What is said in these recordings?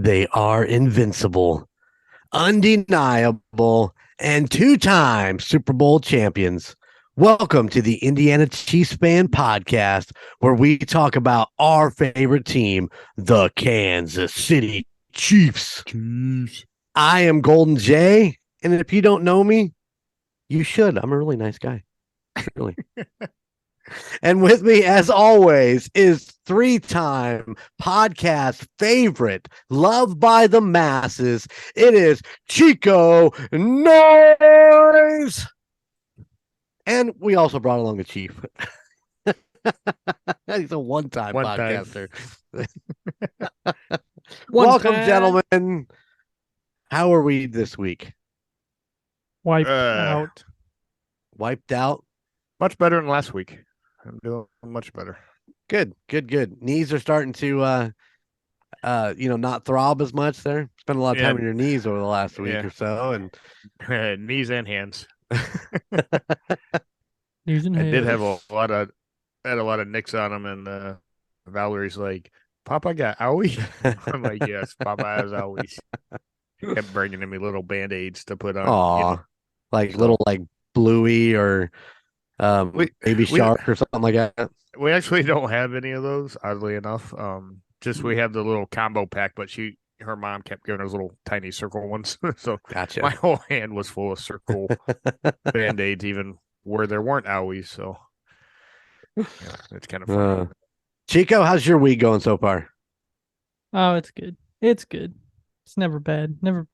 They are invincible, undeniable, and two-time Super Bowl champions. Welcome to the Indiana Chiefs Fan Podcast, where we talk about our favorite team, the Kansas City Chiefs. I am Golden Jay, and if you don't know me, you should. I'm a really nice guy. Really. And with me, as always, is three-time podcast favorite, loved by the masses. It is Chico Noise. And we also brought along a chief. He's a one-time podcaster. Welcome, gentlemen. How are we this week? Wiped out. Wiped out? Much better than last week. I'm doing much better. Good. Knees are starting to, not throb as much there. Spent a lot of time on your knees over the last week or so. And knees and hands. Knees and hands. I did have a lot of nicks on them, and Valerie's like, Papa got owie? I'm like, yes, Papa has owies. He kept bringing me little Band-Aids to put on. Aw, little Bluey or Baby Shark or something like that. We actually don't have any of those, oddly enough. Just we have the little combo pack, but her mom kept giving us little tiny circle ones. So gotcha. My whole hand was full of circle Band-Aids, even where there weren't owies. So yeah, it's kind of funny. Chico, how's your week going so far? Oh, it's good. It's good. It's never bad. Never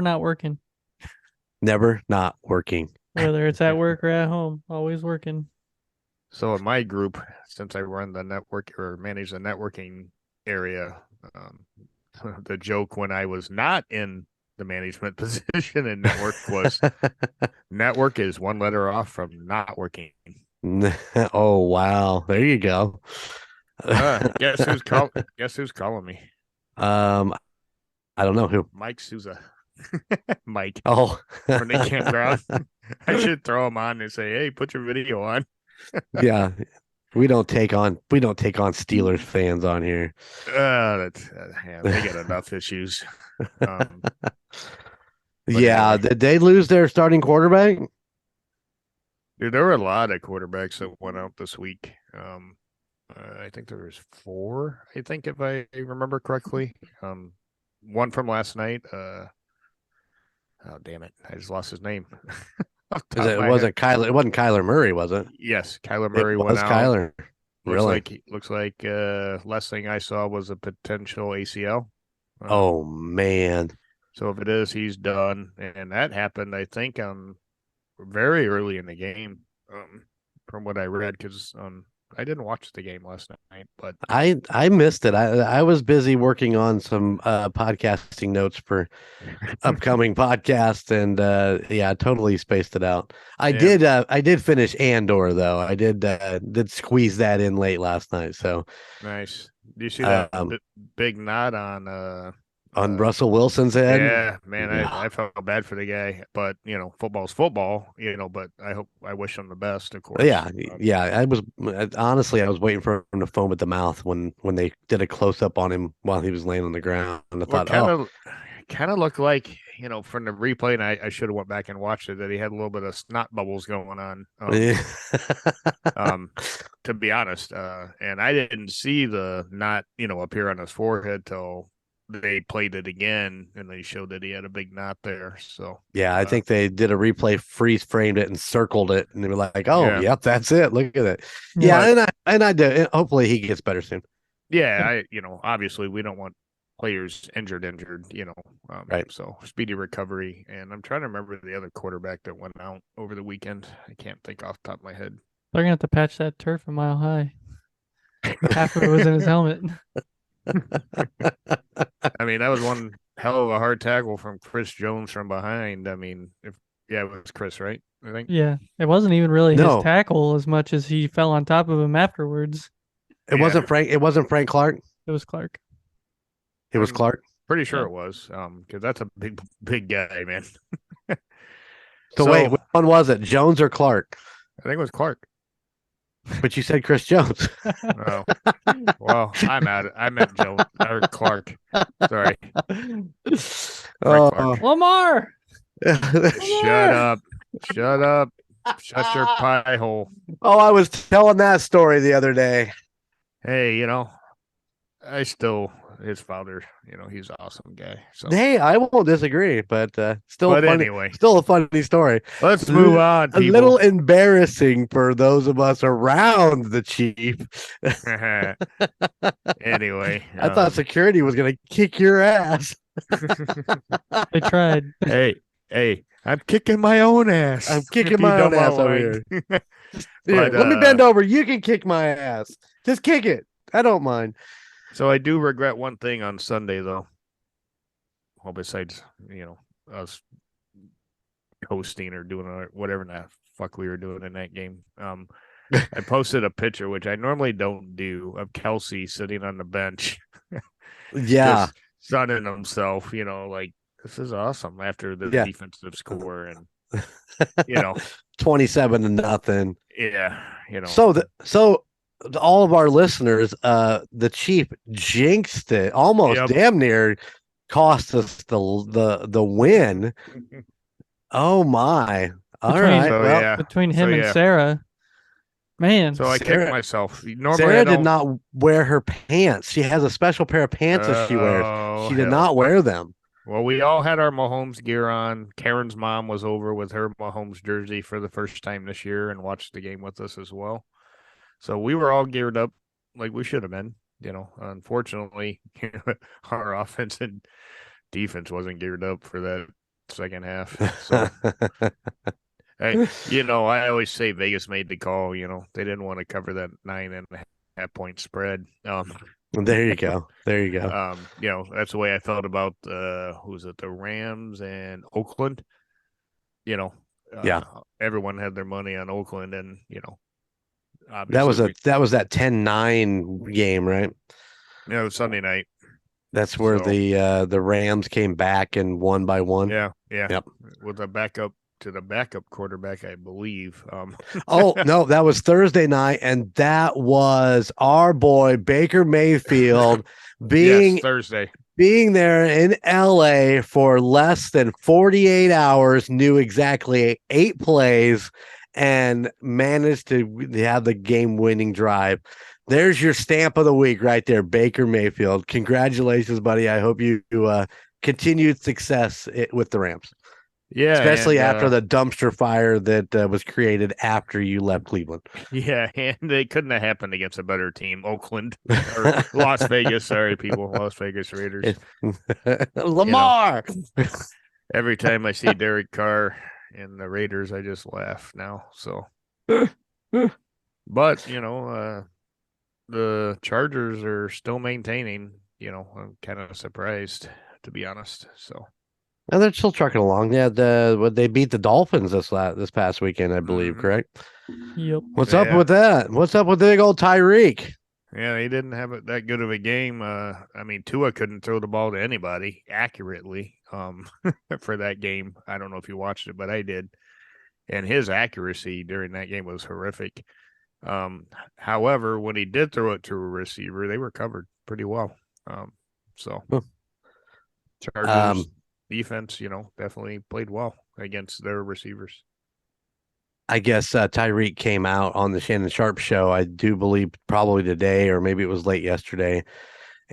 not working. Never not working. Whether it's at work or at home, always working. So in my group, since I run the network or manage the networking area, the joke when I was not in the management position in network was network is one letter off from not working. Oh, wow. There you go. Guess who's calling me? I don't know who. Mike Souza. Mike. Oh, from the campground. I should throw him on and say, "Hey, put your video on." Yeah, we don't take on Steelers fans on here. They got enough issues. Yeah, anyway. Did they lose their starting quarterback? Dude, there were a lot of quarterbacks that went out this week. I think there was 4. I think if I remember correctly. One from last night. Oh damn it! I just lost his name. It wasn't Kyler Murray, was it? Yes, Kyler Murray went out. Kyler. Really? Looks like last thing I saw was a potential ACL. Oh man! So if it is, he's done, and that happened, I think, very early in the game, from what I read, because I didn't watch the game last night, but I missed it. I was busy working on some podcasting notes for upcoming podcasts, and I totally spaced it out. I did finish Andor though. I did squeeze that in late last night. So nice. Do you see that big knot on Russell Wilson's head? Yeah, man, I felt bad for the guy, but football's football, but I wish him the best, of course. Yeah. I was waiting for him to foam at the mouth when they did a close up on him while he was laying on the ground. And I thought, kind of looked like from the replay, and I should have went back and watched it, that he had a little bit of snot bubbles going on. To be honest, and I didn't see the knot appear on his forehead till they played it again, and they showed that he had a big knot there. So yeah, I think they did a replay, freeze framed it, and circled it, and they were like, "Oh, yep, that's it. Look at it." Yeah, and I do. Hopefully, he gets better soon. Yeah, obviously, we don't want players injured. Right. So speedy recovery. And I'm trying to remember the other quarterback that went out over the weekend. I can't think off the top of my head. They're gonna have to patch that turf a mile high. Half of it was in his helmet. I mean, that was one hell of a hard tackle from Chris Jones from behind. I mean, it was Chris, right? I think. Yeah, it wasn't even really his tackle as much as he fell on top of him afterwards. It wasn't Frank. It wasn't Frank Clark. It was Clark. It was Clark. Pretty sure it was. Because that's a big guy, man. So wait, which one was it? Jones or Clark? I think it was Clark. But you said Chris Jones. Oh, well, I meant Joe or Clark. Sorry, Frank Clark. Lamar. Shut up. Shut up. Shut your pie hole. Oh, I was telling that story the other day. Hey, his father, he's an awesome guy. So, Hey, I won't disagree, but but anyway, still a funny story. let's move on, A people. little embarrassing for those of us around the chief. Anyway, I thought security was going to kick your ass. They tried. Hey, I'm kicking my own ass. I'm kicking my own ass over here. Here, But, let me bend over. You can kick my ass. Just kick it. I don't mind. So I do regret one thing on Sunday, though. Well, besides, us hosting or doing whatever the fuck we were doing in that game. I posted a picture, which I normally don't do, of Kelce sitting on the bench. Yeah. Just sunning himself, like, this is awesome after the defensive score. And, 27-0. Yeah, So all of our listeners, the Chief jinxed it, almost damn near cost us the win. Oh my! All right, so, between him and Sarah, man. So I kicked myself. Normally, Sarah did not wear her pants. She has a special pair of pants that she wears. She did not wear them. Well, we all had our Mahomes gear on. Karen's mom was over with her Mahomes jersey for the first time this year and watched the game with us as well. So we were all geared up like we should have been. Unfortunately, our offense and defense wasn't geared up for that second half. So, I always say Vegas made the call. They didn't want to cover that 9.5 point spread. There you go. There you go. That's the way I felt about who's it, the Rams and Oakland. Everyone had their money on Oakland, and that was that 10-9 game, right? Yeah, it was Sunday night. That's where the Rams came back and won by one. Yeah. Yep. With a backup to the backup quarterback, I believe. Oh no, that was Thursday night, and that was our boy Baker Mayfield being Thursday. Being there in LA for less than 48 hours, knew exactly 8 plays, and managed to have the game-winning drive. There's your stamp of the week right there, Baker Mayfield. Congratulations, buddy. I hope you continued success with the Rams. Yeah, especially after the dumpster fire that was created after you left Cleveland. Yeah, and it couldn't have happened against a better team, Oakland or Las Vegas. Sorry, people, Las Vegas Raiders. Lamar. Every time I see Derek Carr and the Raiders, I just laugh now. So, but the Chargers are still maintaining. I'm kind of surprised, to be honest. So. And they're still trucking along. Yeah, they beat the Dolphins this past weekend, I believe, correct? Yep. What's up with that? What's up with the big old Tyreek? Yeah, they didn't have that good of a game. Tua couldn't throw the ball to anybody accurately for that game. I don't know if you watched it, but I did. And his accuracy during that game was horrific. However, when he did throw it to a receiver, they were covered pretty well. Chargers defense, definitely played well against their receivers. I guess Tyreek came out on the Shannon Sharp show, I do believe probably today, or maybe it was late yesterday,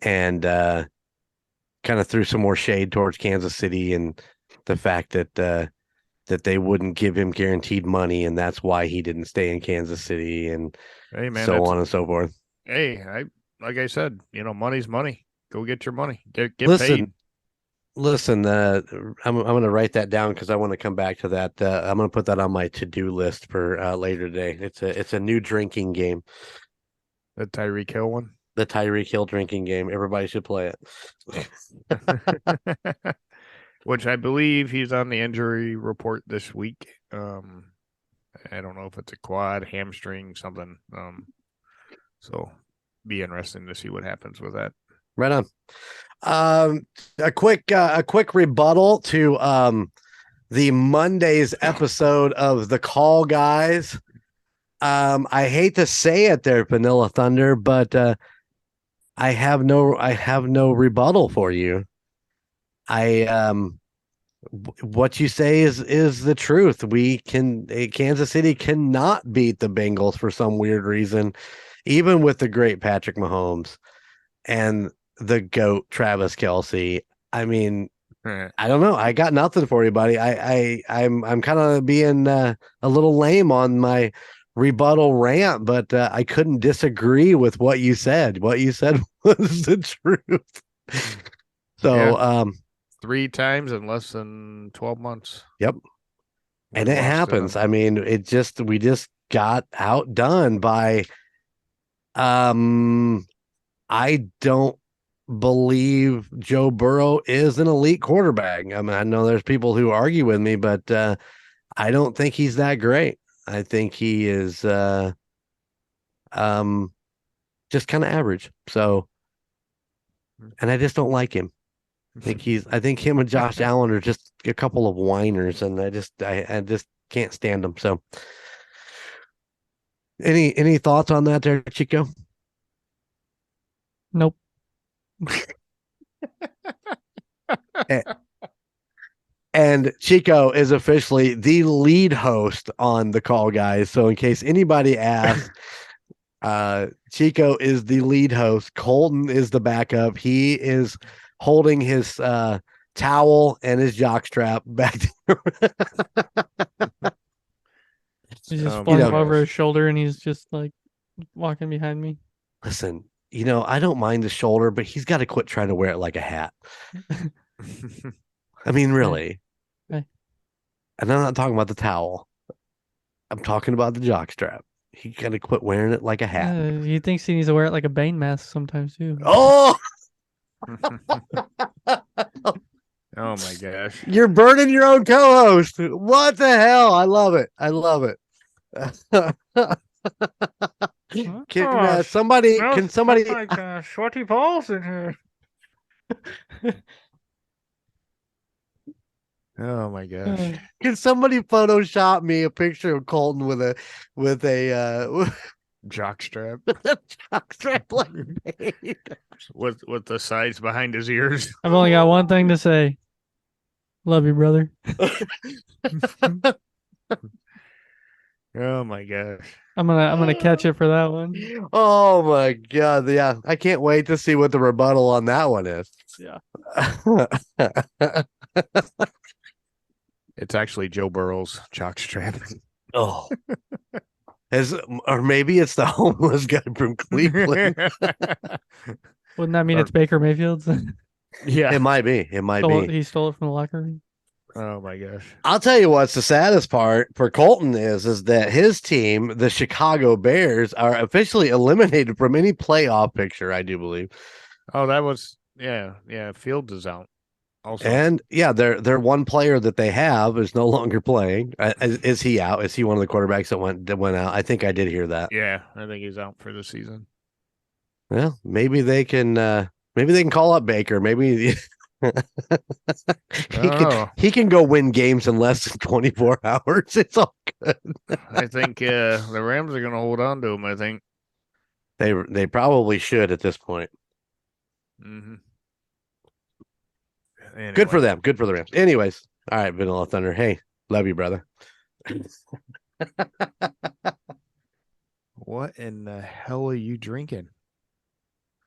and kind of threw some more shade towards Kansas City and the fact that they wouldn't give him guaranteed money, and that's why he didn't stay in Kansas City, and so on and so forth. Hey, like I said, money's money. Go get your money. Get paid. Listen, I'm going to write that down because I want to come back to that. I'm going to put that on my to-do list for later today. It's a new drinking game. The Tyreek Hill one? The Tyreek Hill drinking game. Everybody should play it. Which I believe he's on the injury report this week. I don't know if it's a quad, hamstring, something. So be interesting to see what happens with that. Right on. A quick rebuttal to the Monday's episode of The Call Guys. I hate to say it there, Vanilla Thunder, but I have no rebuttal for you. What you say is the truth. Kansas City cannot beat the Bengals for some weird reason, even with the great Patrick Mahomes and the GOAT Travis Kelce. I mean, I don't know. I got nothing for you, buddy. I'm kind of being a little lame on my rebuttal rant, but I couldn't disagree with what you said. What you said was the truth. So, Yeah. 3 times in less than 12 months. Yep. And it happens. I mean, we just got outdone by I don't believe Joe Burrow is an elite quarterback. I mean, I know there's people who argue with me, but I don't think he's that great. I think he is just kind of average. So, and I just don't like him. I think him and Josh Allen are just a couple of whiners, and I just can't stand them. So, any thoughts on that there, Chico? Nope. And Chico is officially the lead host on the call, guys. So in case anybody asks, Chico is the lead host. Colton is the backup. He is holding his towel and his jockstrap back there. He's just flung him over his shoulder, and he's just like walking behind me. Listen, I don't mind the shoulder, but he's got to quit trying to wear it like a hat. I mean, really. Okay. And I'm not talking about the towel. I'm talking about the jockstrap. He got to quit wearing it like a hat. He thinks he needs to wear it like a Bane mask sometimes too. Oh! Oh my gosh. You're burning your own co-host. What the hell? I love it. Can somebody like sweaty balls in here? Oh my gosh. Can somebody Photoshop me a picture of Colton with a jockstrap? Jockstrap like with the sides behind his ears. I've only got one thing to say. Love you, brother. Oh my gosh. I'm gonna catch it for that one. Oh my god, yeah. I can't wait to see what the rebuttal on that one is. Yeah. It's actually Joe Burrow's jockstrap. Oh. Or maybe it's the homeless guy from Cleveland. Wouldn't that mean it's Baker Mayfield's? Yeah. It might be. He stole it from the locker room. Oh my gosh. I'll tell you what's the saddest part for Colton is that his team, the Chicago Bears, are officially eliminated from any playoff picture, I do believe. Oh, that was yeah. Fields is out. Also. And yeah, their one player that they have is no longer playing. Is he out? Is he one of the quarterbacks that went out? I think I did hear that. Yeah, I think he's out for the season. Well, maybe they can call up Baker. Maybe he can go win games in less than 24 hours. It's all good. I think the Rams are going to hold on to him. I think they probably should at this point. Mm-hmm. Anyway. Good for them. Good for the Rams. Anyways, all right, Vanilla Thunder. Hey, love you, brother. What in the hell are you drinking?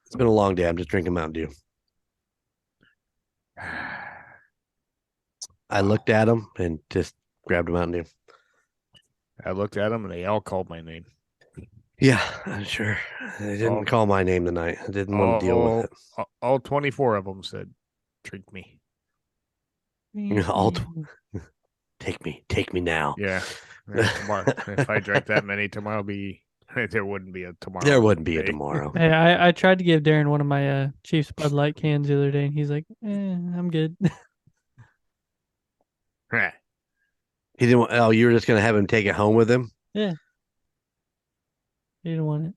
It's been a long day. I'm just drinking Mountain Dew. I looked at them and just grabbed a Mountain Dew. I looked at them and they all called my name. Yeah, I'm sure. They didn't call my name tonight. I didn't want to deal with it. All 24 of them said, "Drink me." Take me now. Yeah. Tomorrow. If I drank that many, tomorrow there wouldn't be a tomorrow. There wouldn't be a tomorrow. Hey, I tried to give Darren one of my Chiefs Bud Light cans the other day, and he's like, I'm good. He didn't want, you were just going to have him take it home with him? Yeah. He didn't want it.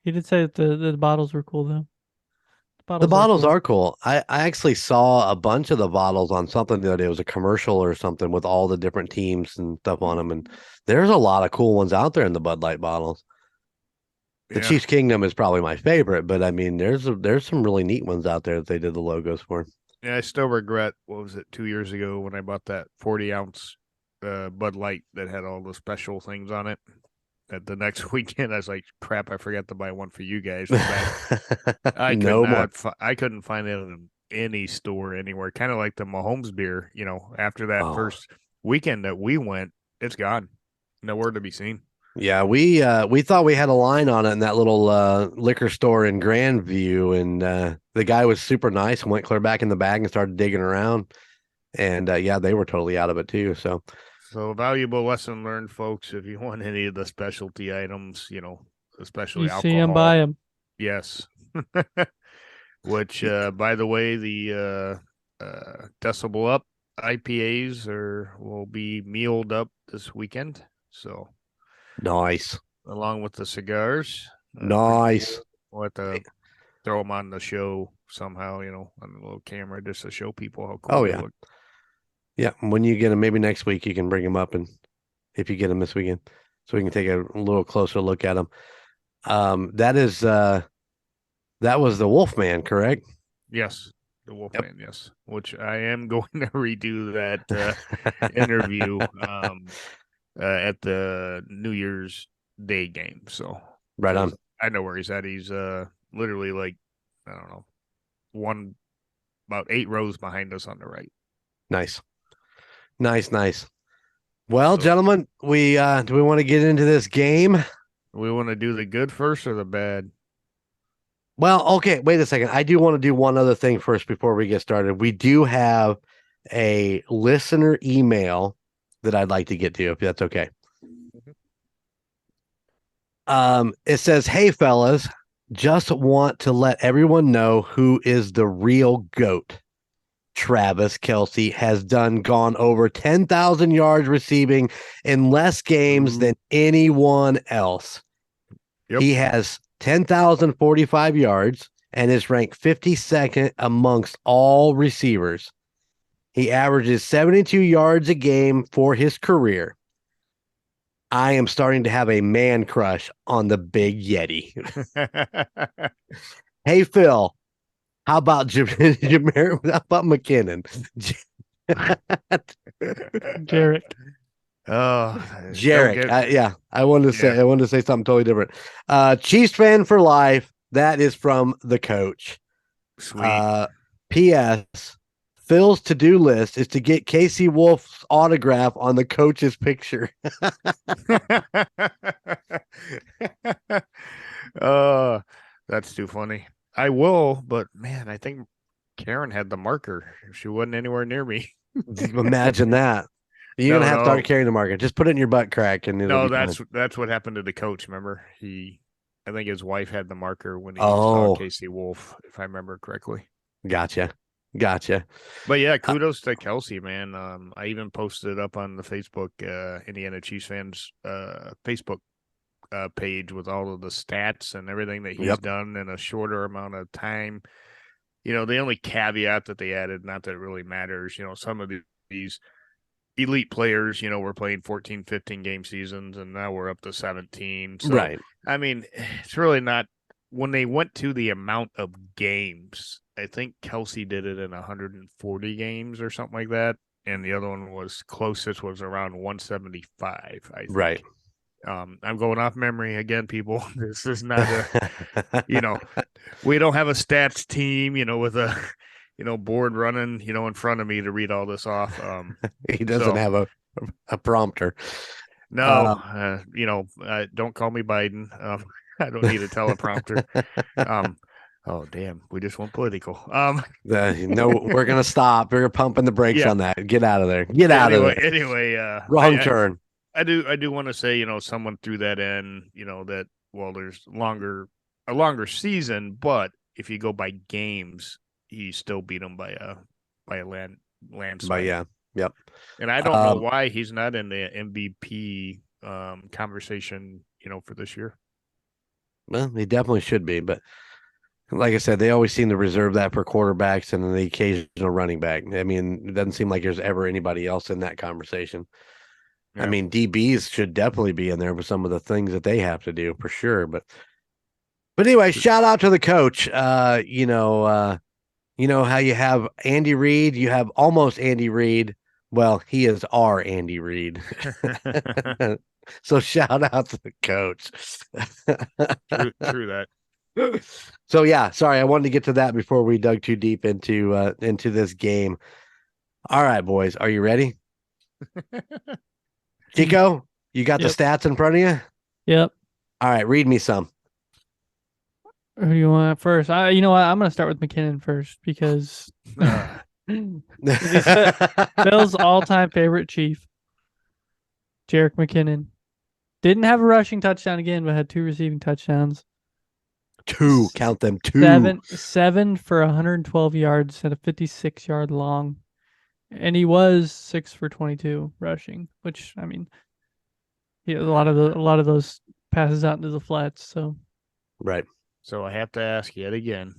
He did say that the bottles were cool, though. The bottles cool. are cool. I actually saw a bunch of the bottles on something the other day. It was a commercial or something with all the different teams and stuff on them. And there's a lot of cool ones out there in the Bud Light bottles. The Yeah. Chiefs Kingdom is probably my favorite, but I mean, there's some really neat ones out there that they did the logos for. Yeah, I still regret, what was it, 2 years ago when I bought that 40-ounce Bud Light that had all the special things on it. That the next weekend, I was like, crap, I forgot to buy one for you guys. I could No more. not, I couldn't find it in any store anywhere. Kind of like the Mahomes beer, after that Oh. first weekend that we went, it's gone. Nowhere to be seen. Yeah, we thought we had a line on it in that little liquor store in Grandview, and the guy was super nice and went clear back in the bag and started digging around. And yeah, they were totally out of it too. So a valuable lesson learned, folks. If you want any of the specialty items, especially You alcohol. see them, buy them. Yes. Which, by the way, the Decibel Up IPAs will be mealed up this weekend. So nice, along with the cigars, nice. we'll have to throw them on the show somehow, on the little camera, just to show people how cool they look. Yeah, when you get them, maybe next week you can bring them up, and if you get them this weekend, so we can take a little closer look at them. That was the Wolfman, correct? Yes, the Wolfman. Yep. Yes, which I am going to redo that interview at the New Year's Day game. So right on. I know where he's at. He's literally like, I don't know, about 8 rows behind us on the right. Nice. Well, gentlemen, do we want to get into this game? We want to do the good first or the bad? Well, okay, wait a second. I do want to do one other thing first before we get started. We do have a listener email that I'd like to get to, if that's okay. It says, "Hey fellas, just want to let everyone know who is the real GOAT. Travis Kelce has gone over 10,000 yards receiving in less games than anyone else. Yep. He has 10,045 yards and is ranked 52nd amongst all receivers. He averages 72 yards a game for his career. I am starting to have a man crush on the Big Yeti. Hey, Phil, how about Jameer? How about McKinnon? Jarek. Oh, Jarek. Yeah, I wanted to say something totally different. Chiefs fan for life. That is from the coach. Sweet. P.S. Phil's to-do list is to get Casey Wolf's autograph on the coach's picture. That's too funny. I will, but man, I think Karen had the marker. She wasn't anywhere near me. Imagine that. You're gonna have to start carrying the marker. Just put it in your butt crack, and that's what happened to the coach. Remember, I think his wife had the marker when he saw Casey Wolf, if I remember correctly. Gotcha. But yeah, kudos to Kelce, man. I even posted it up on the Facebook Indiana Chiefs fans Facebook page with all of the stats and everything that he's done in a shorter amount of time. The only caveat that they added, not that it really matters, some of these elite players, we're playing 14, 15 game seasons, and now we're up to 17. So, right. I mean, it's really not. When they went to the amount of games, I think Kelce did it in 140 games or something like that, and the other one was closest was around 175. I think. Right. I'm going off memory again, people. This is not we don't have a stats team, with a, board running, in front of me to read all this off. He doesn't have a prompter. No, don't call me Biden. I don't need a teleprompter. Oh, damn. We just went political. No, we're going to stop. We're pumping the brakes on that. Get out of there. Out of there. Anyway, wrong turn. I do want to say, someone threw that in, that, there's a longer season, but if you go by games, he still beat him by a landslide. But yeah. Yep. And I don't know why he's not in the MVP conversation, for this year. Well, he definitely should be, but Like I said, they always seem to reserve that for quarterbacks and then the occasional running back. I mean, it doesn't seem like there's ever anybody else in that conversation. I Yeah. mean, DBs should definitely be in there with some of the things that they have to do for sure. But anyway, shout out to the coach. You know how you have Andy Reid, you have almost Andy Reid. Well, he is our Andy Reid. So shout out to the coach. True that. So yeah, sorry, I wanted to get to that before we dug too deep into this game. All right, boys, are you ready? Chico, you got the Yep. stats in front of you? Yep. All right, read me some. Who do you want first? You know what? I'm gonna start with McKinnon first because he's Phil's all-time favorite Chief, Jerick McKinnon. Didn't have a rushing touchdown again, but had 2 receiving touchdowns. Two, count them, two. Seven for 112 yards and a 56-yard long, and he was 6 for 22 rushing, which I mean, a lot of those passes out into the flats. So Right. So I have to ask yet again,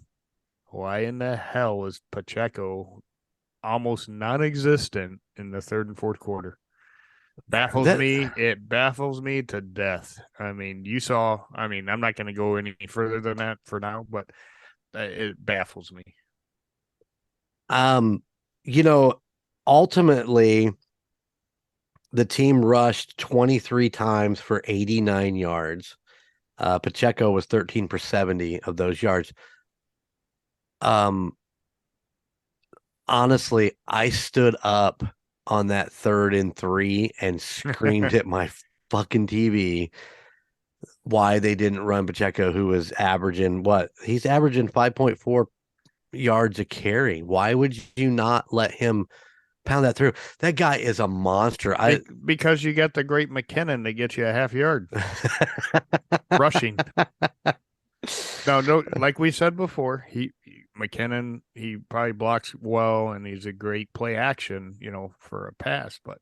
why in the hell was Pacheco almost non-existent in the third and fourth quarter? Baffles me. It baffles me to death. I mean, I'm not going to go any further than that for now, but it baffles me. You know, ultimately the team rushed 23 times for 89 yards. Pacheco was 13 for 70 of those yards. Honestly, I stood up on that 3rd and 3 and screamed at my fucking TV why they didn't run Pacheco, who was averaging what? He's averaging 5.4 yards a carry. Why would you not let him pound that through? That guy is a monster. Because you got the great McKinnon to get you a half yard rushing. No, like we said before, McKinnon, he probably blocks well and he's a great play action, for a pass. But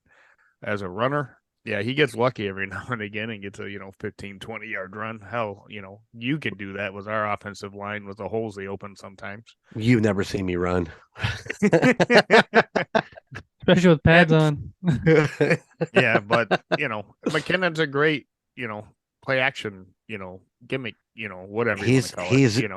as a runner, yeah, he gets lucky every now and again and gets a, 15, 20-yard run. Hell, you could do that with our offensive line with the holes they open sometimes. You've never seen me run. especially with pads on. Yeah, but, McKinnon's a great, play action, gimmick, whatever you want to call it.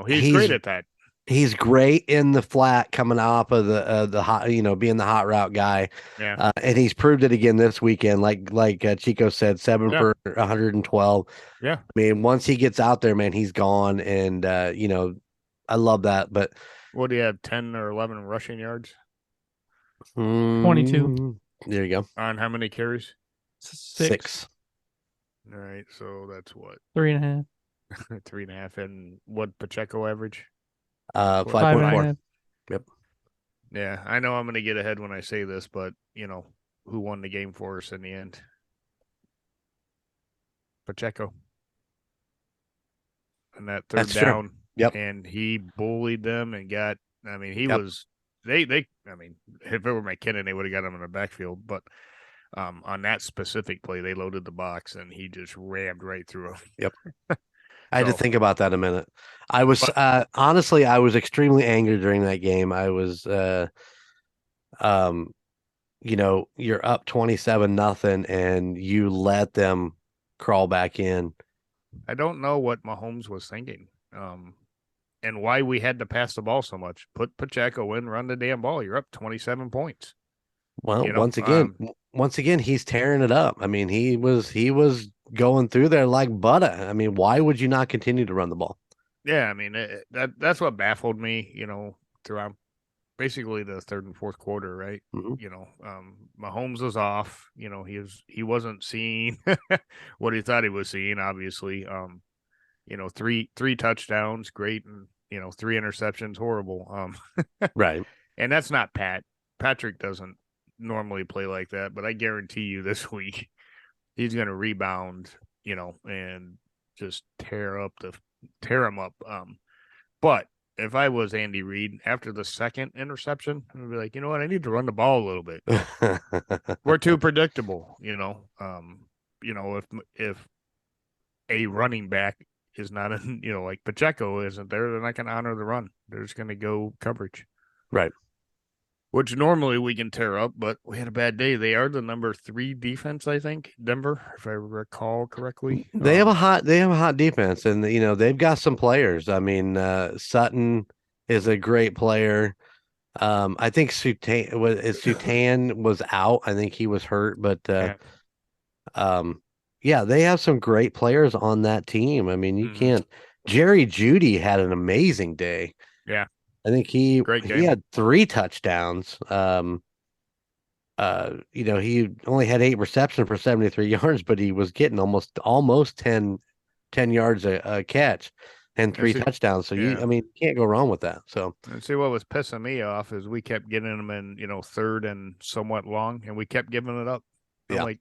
He's great at that. He's great in the flat coming off of the hot, being the hot route guy. Yeah. And he's proved it again this weekend. Like Chico said, 7 for 112. Yeah. I mean, once he gets out there, man, he's gone. And, I love that. But what do you have, 10 or 11 rushing yards? 22. There you go. On how many carries? 6. All right. So that's what? 3.5. 3.5. And what Pacheco average? 5.4. Yep. Yeah, I know I'm going to get ahead when I say this, but who won the game for us in the end? Pacheco. And that third down. True. Yep. And he bullied them and got. I mean, he Yep. was. They. I mean, if it were McKinnon, they would have got him in the backfield. But on that specific play, they loaded the box and he just rammed right through him. Yep. I had to think about that a minute. I was honestly, I was extremely angry during that game. I was, you're up 27-0 and you let them crawl back in. I don't know what Mahomes was thinking, and why we had to pass the ball so much. Put Pacheco in, run the damn ball. You're up 27 points. Well, once again, he's tearing it up. I mean, he was going through there like butter. I mean, why would you not continue to run the ball? Yeah, I mean that's what baffled me. Throughout basically the third and fourth quarter, right? Mm-hmm. Mahomes was off. He wasn't seeing what he thought he was seeing. Obviously, three touchdowns, great, and 3 interceptions, horrible. Right. And that's not Pat. Patrick doesn't normally play like that, but I guarantee you this week he's going to rebound, and just tear him up. But if I was Andy Reid after the second interception, I'd be like, you know what? I need to run the ball a little bit. We're too predictable, if a running back is not in, like Pacheco isn't there, they're not going to honor the run. They're just going to go coverage. Right. Which normally we can tear up, but we had a bad day. They are the number 3 defense, I think, Denver, if I recall correctly. They have a hot defense, and they've got some players. I mean, Sutton is a great player. I think Sutan was out. I think he was hurt, but yeah, they have some great players on that team. I mean, you can't. Jerry Jeudy had an amazing day. Yeah. I think he game. had 3 touchdowns. He only had 8 receptions for 73 yards, but he was getting almost 10 yards a catch and 3 touchdowns. So you can't go wrong with that. So and see what was pissing me off is we kept getting them in, third and somewhat long, and we kept giving it up. I'm like,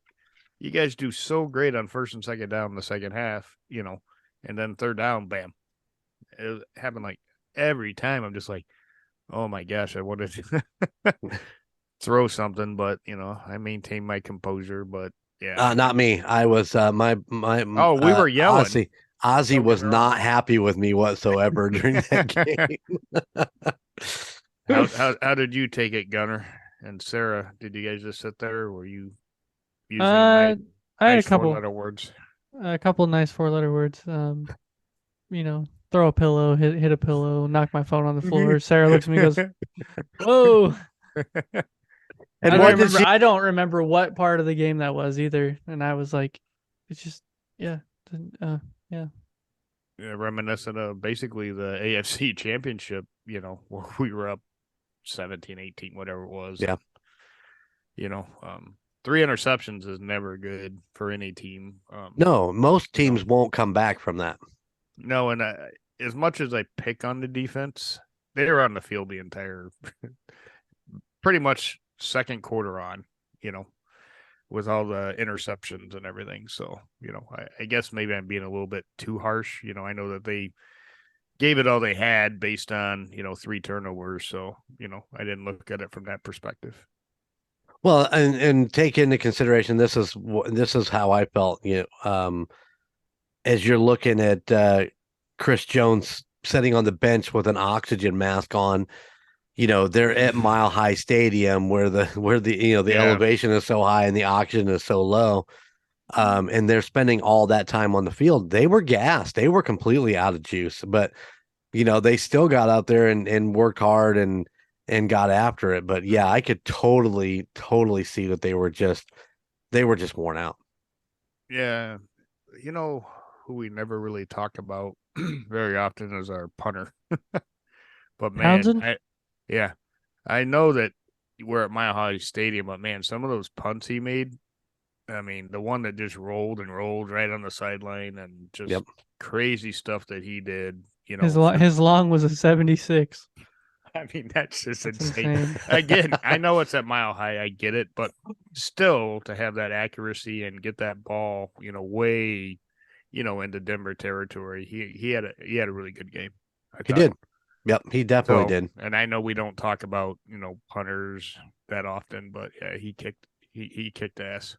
you guys do so great on first and second down in the second half, and then third down, bam. It happened like every time. I'm just like, oh my gosh, I wanted to throw something, but I maintained my composure. But yeah, not me. I was my. Oh, we were yelling. Ozzy was not happy with me whatsoever during that game. How did you take it, Gunner and Sarah? Did you guys just sit there, or were you using I had a couple 4-letter words? A couple nice 4-letter words. Throw a pillow, hit a pillow, knock my phone on the floor. Sarah looks at me and goes, "Whoa." And I don't remember what part of the game that was either. And I was like, it's just, yeah. Reminiscent of basically the AFC championship, where we were up 17, 18, whatever it was. Yeah. 3 interceptions is never good for any team. No, most teams won't come back from that. No, and as much as I pick on the defense, they were on the field the entire, pretty much second quarter on, with all the interceptions and everything. So, I guess maybe I'm being a little bit too harsh. I know that they gave it all they had based on, 3 turnovers. So, I didn't look at it from that perspective. Well, and take into consideration, this is how I felt, as you're looking at Chris Jones sitting on the bench with an oxygen mask on. They're at Mile High Stadium where the elevation is so high and the oxygen is so low. And they're spending all that time on the field. They were gassed. They were completely out of juice, but they still got out there and worked hard and got after it. But yeah, I could totally see that they were just worn out. Yeah. Who we never really talk about very often is our punter. But man, I know that we're at Mile High Stadium, but man, some of those punts he made, I mean, the one that just rolled and rolled right on the sideline and just crazy stuff that he did, His long was a 76. I mean, that's just insane. Again, I know it's at Mile High, I get it, but still to have that accuracy and get that ball, way, into Denver territory, he had a really good game. He did. Yep, he definitely did. And I know we don't talk about, punters that often, but yeah, he kicked ass.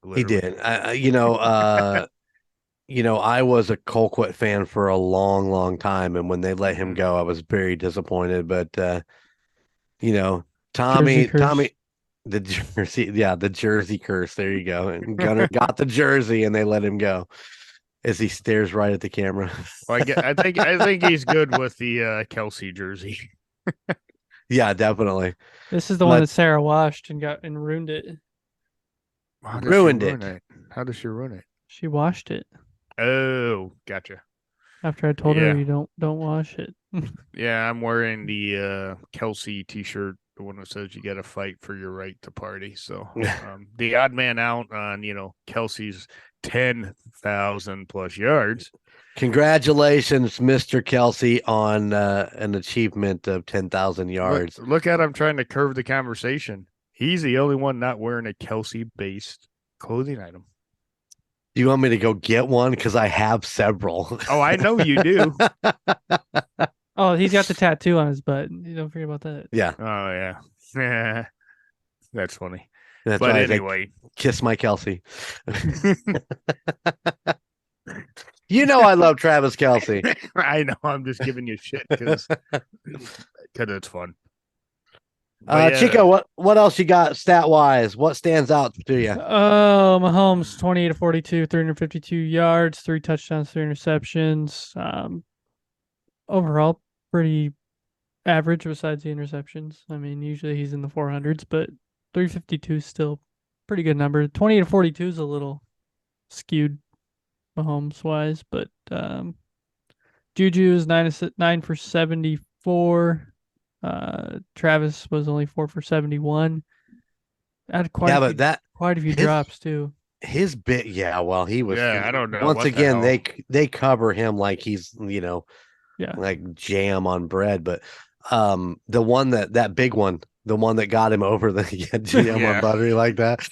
Literally. He did. I was a Colquitt fan for a long, long time, and when they let him go, I was very disappointed. But Tommy, the jersey curse. There you go. And Gunner got the jersey, and they let him go. As he stares right at the camera. Well, I think he's good with the Kelce jersey. Yeah, definitely. This is the one that Sarah washed and ruined it. Ruined it. How does she ruin it? She washed it. Oh, gotcha. After I told her you don't wash it. Yeah, I'm wearing the Kelce t-shirt, the one that says you got to fight for your right to party. So the odd man out on Kelce's 10,000 plus yards. Congratulations, Mr. Kelce, on an achievement of 10,000 yards. Look at him trying to curve the conversation. He's the only one not wearing a Kelce-based clothing item. Do you want me to go get one? Because I have several. Oh, I know you do. Oh, he's got the tattoo on his butt. You don't forget about that. Yeah. Oh, yeah. That's funny. That's but anyway, kiss my Kelce. You know I love Travis Kelce. I know. I'm just giving you shit because it's fun. But Chico, what else you got stat wise? What stands out to you? Oh, Mahomes, 28 to 42, 352 yards, 3 touchdowns, 3 interceptions. Overall, pretty average besides the interceptions. I mean, usually he's in the 400s, but 352 is still pretty good number. 28 to 42 is a little skewed Mahomes wise, but Juju is 9 for 74. Travis was only 4 for 71. Had quite a few drops too. His bit, yeah. Well, he was. Yeah, I don't know. Once again, they cover him like he's like jam on bread. But the one that big one, the one that got him over the jam on buttery like that.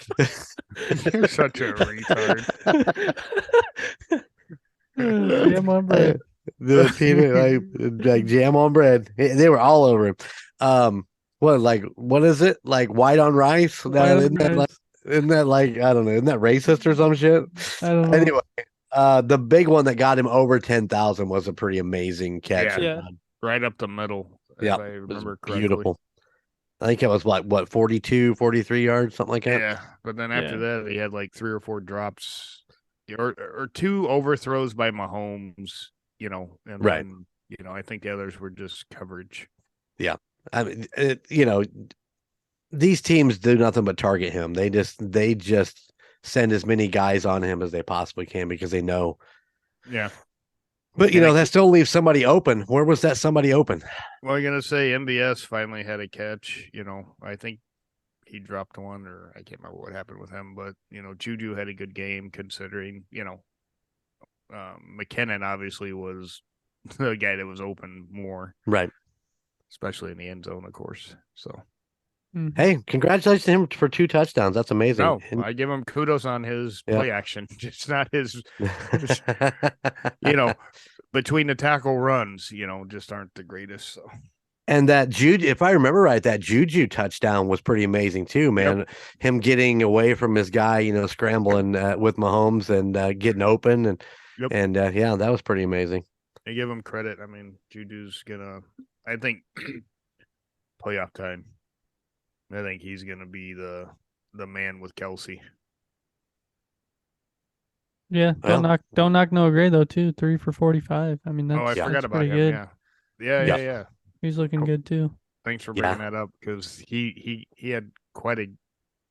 You're such a retard. Jam on bread. The peanut like jam on bread. They were all over him. What is it? Like white on rice? Isn't that like I don't know, isn't that racist or some shit? I don't know. Anyway, the big one that got him over 10,000 was a pretty amazing catch. Yeah. Right up the middle. Yeah. If I remember correctly. Beautiful. I think it was what 42, 43 yards, something like that. Yeah. But then after that he had like 3 or 4 drops or 2 overthrows by Mahomes, and then, I think the others were just coverage. Yeah. I mean, these teams do nothing but target him. They just send as many guys on him as they possibly can because they know. Yeah. But that still leaves somebody open. Where was that somebody open? Well, I'm gonna say MBS finally had a catch. I think he dropped one, or I can't remember what happened with him. But Juju had a good game considering. McKinnon obviously was the guy that was open more, right? Especially in the end zone, of course. So. Hey, congratulations to him for 2 touchdowns. That's amazing. No, I give him kudos on his play action. Just not his between the tackle runs, just aren't the greatest. So. And that Juju, if I remember right, that Juju touchdown was pretty amazing too, man. Yep. Him getting away from his guy, scrambling with Mahomes and getting open. And that was pretty amazing. I give him credit. I mean, Juju's I think, playoff time. I think he's going to be the man with Kelce. Yeah, don't knock Noah Gray though too. 3 for 45. I mean, I forgot about him. Good. Yeah. He's looking good too. Thanks for bringing that up because he had quite a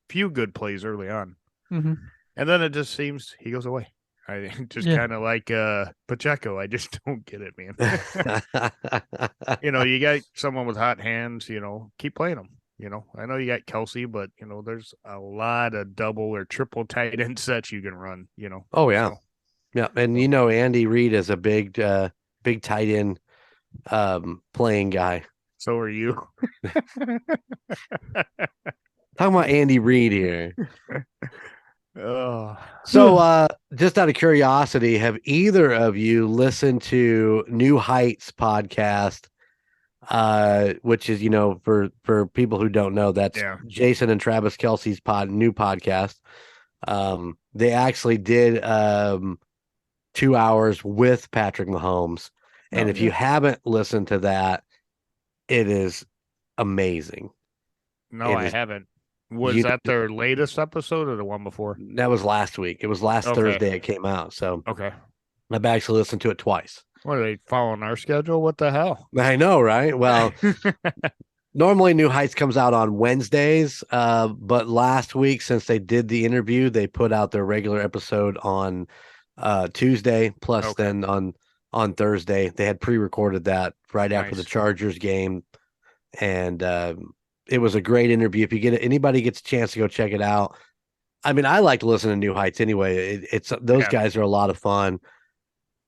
few good plays early on, and then it just seems he goes away. I just kind of like Pacheco. I just don't get it, man. You got someone with hot hands. Keep playing them. I know you got Kelce, but there's a lot of double or triple tight end sets you can run. Oh yeah, yeah, and Andy Reid is a big tight end playing guy. So are you. Talking about Andy Reid here. Oh. So, just out of curiosity, have either of you listened to New Heights podcast? Which is, for people who don't know, that's Jason and Travis Kelce's new podcast. They actually did 2 hours with Patrick Mahomes. And if you haven't listened to that, it is amazing. No, I haven't. Was that their latest episode or the one before? That was last week. It was last Thursday it came out. So I've actually listened to it twice. What, are they following our schedule? What the hell? I know, right? Well, normally New Heights comes out on Wednesdays, but last week, since they did the interview, they put out their regular episode on Tuesday. Plus, then on Thursday, they had pre-recorded that right after the Chargers game, and it was a great interview. If anybody gets a chance to go check it out, I mean, I like to listen to New Heights anyway. It's those guys are a lot of fun.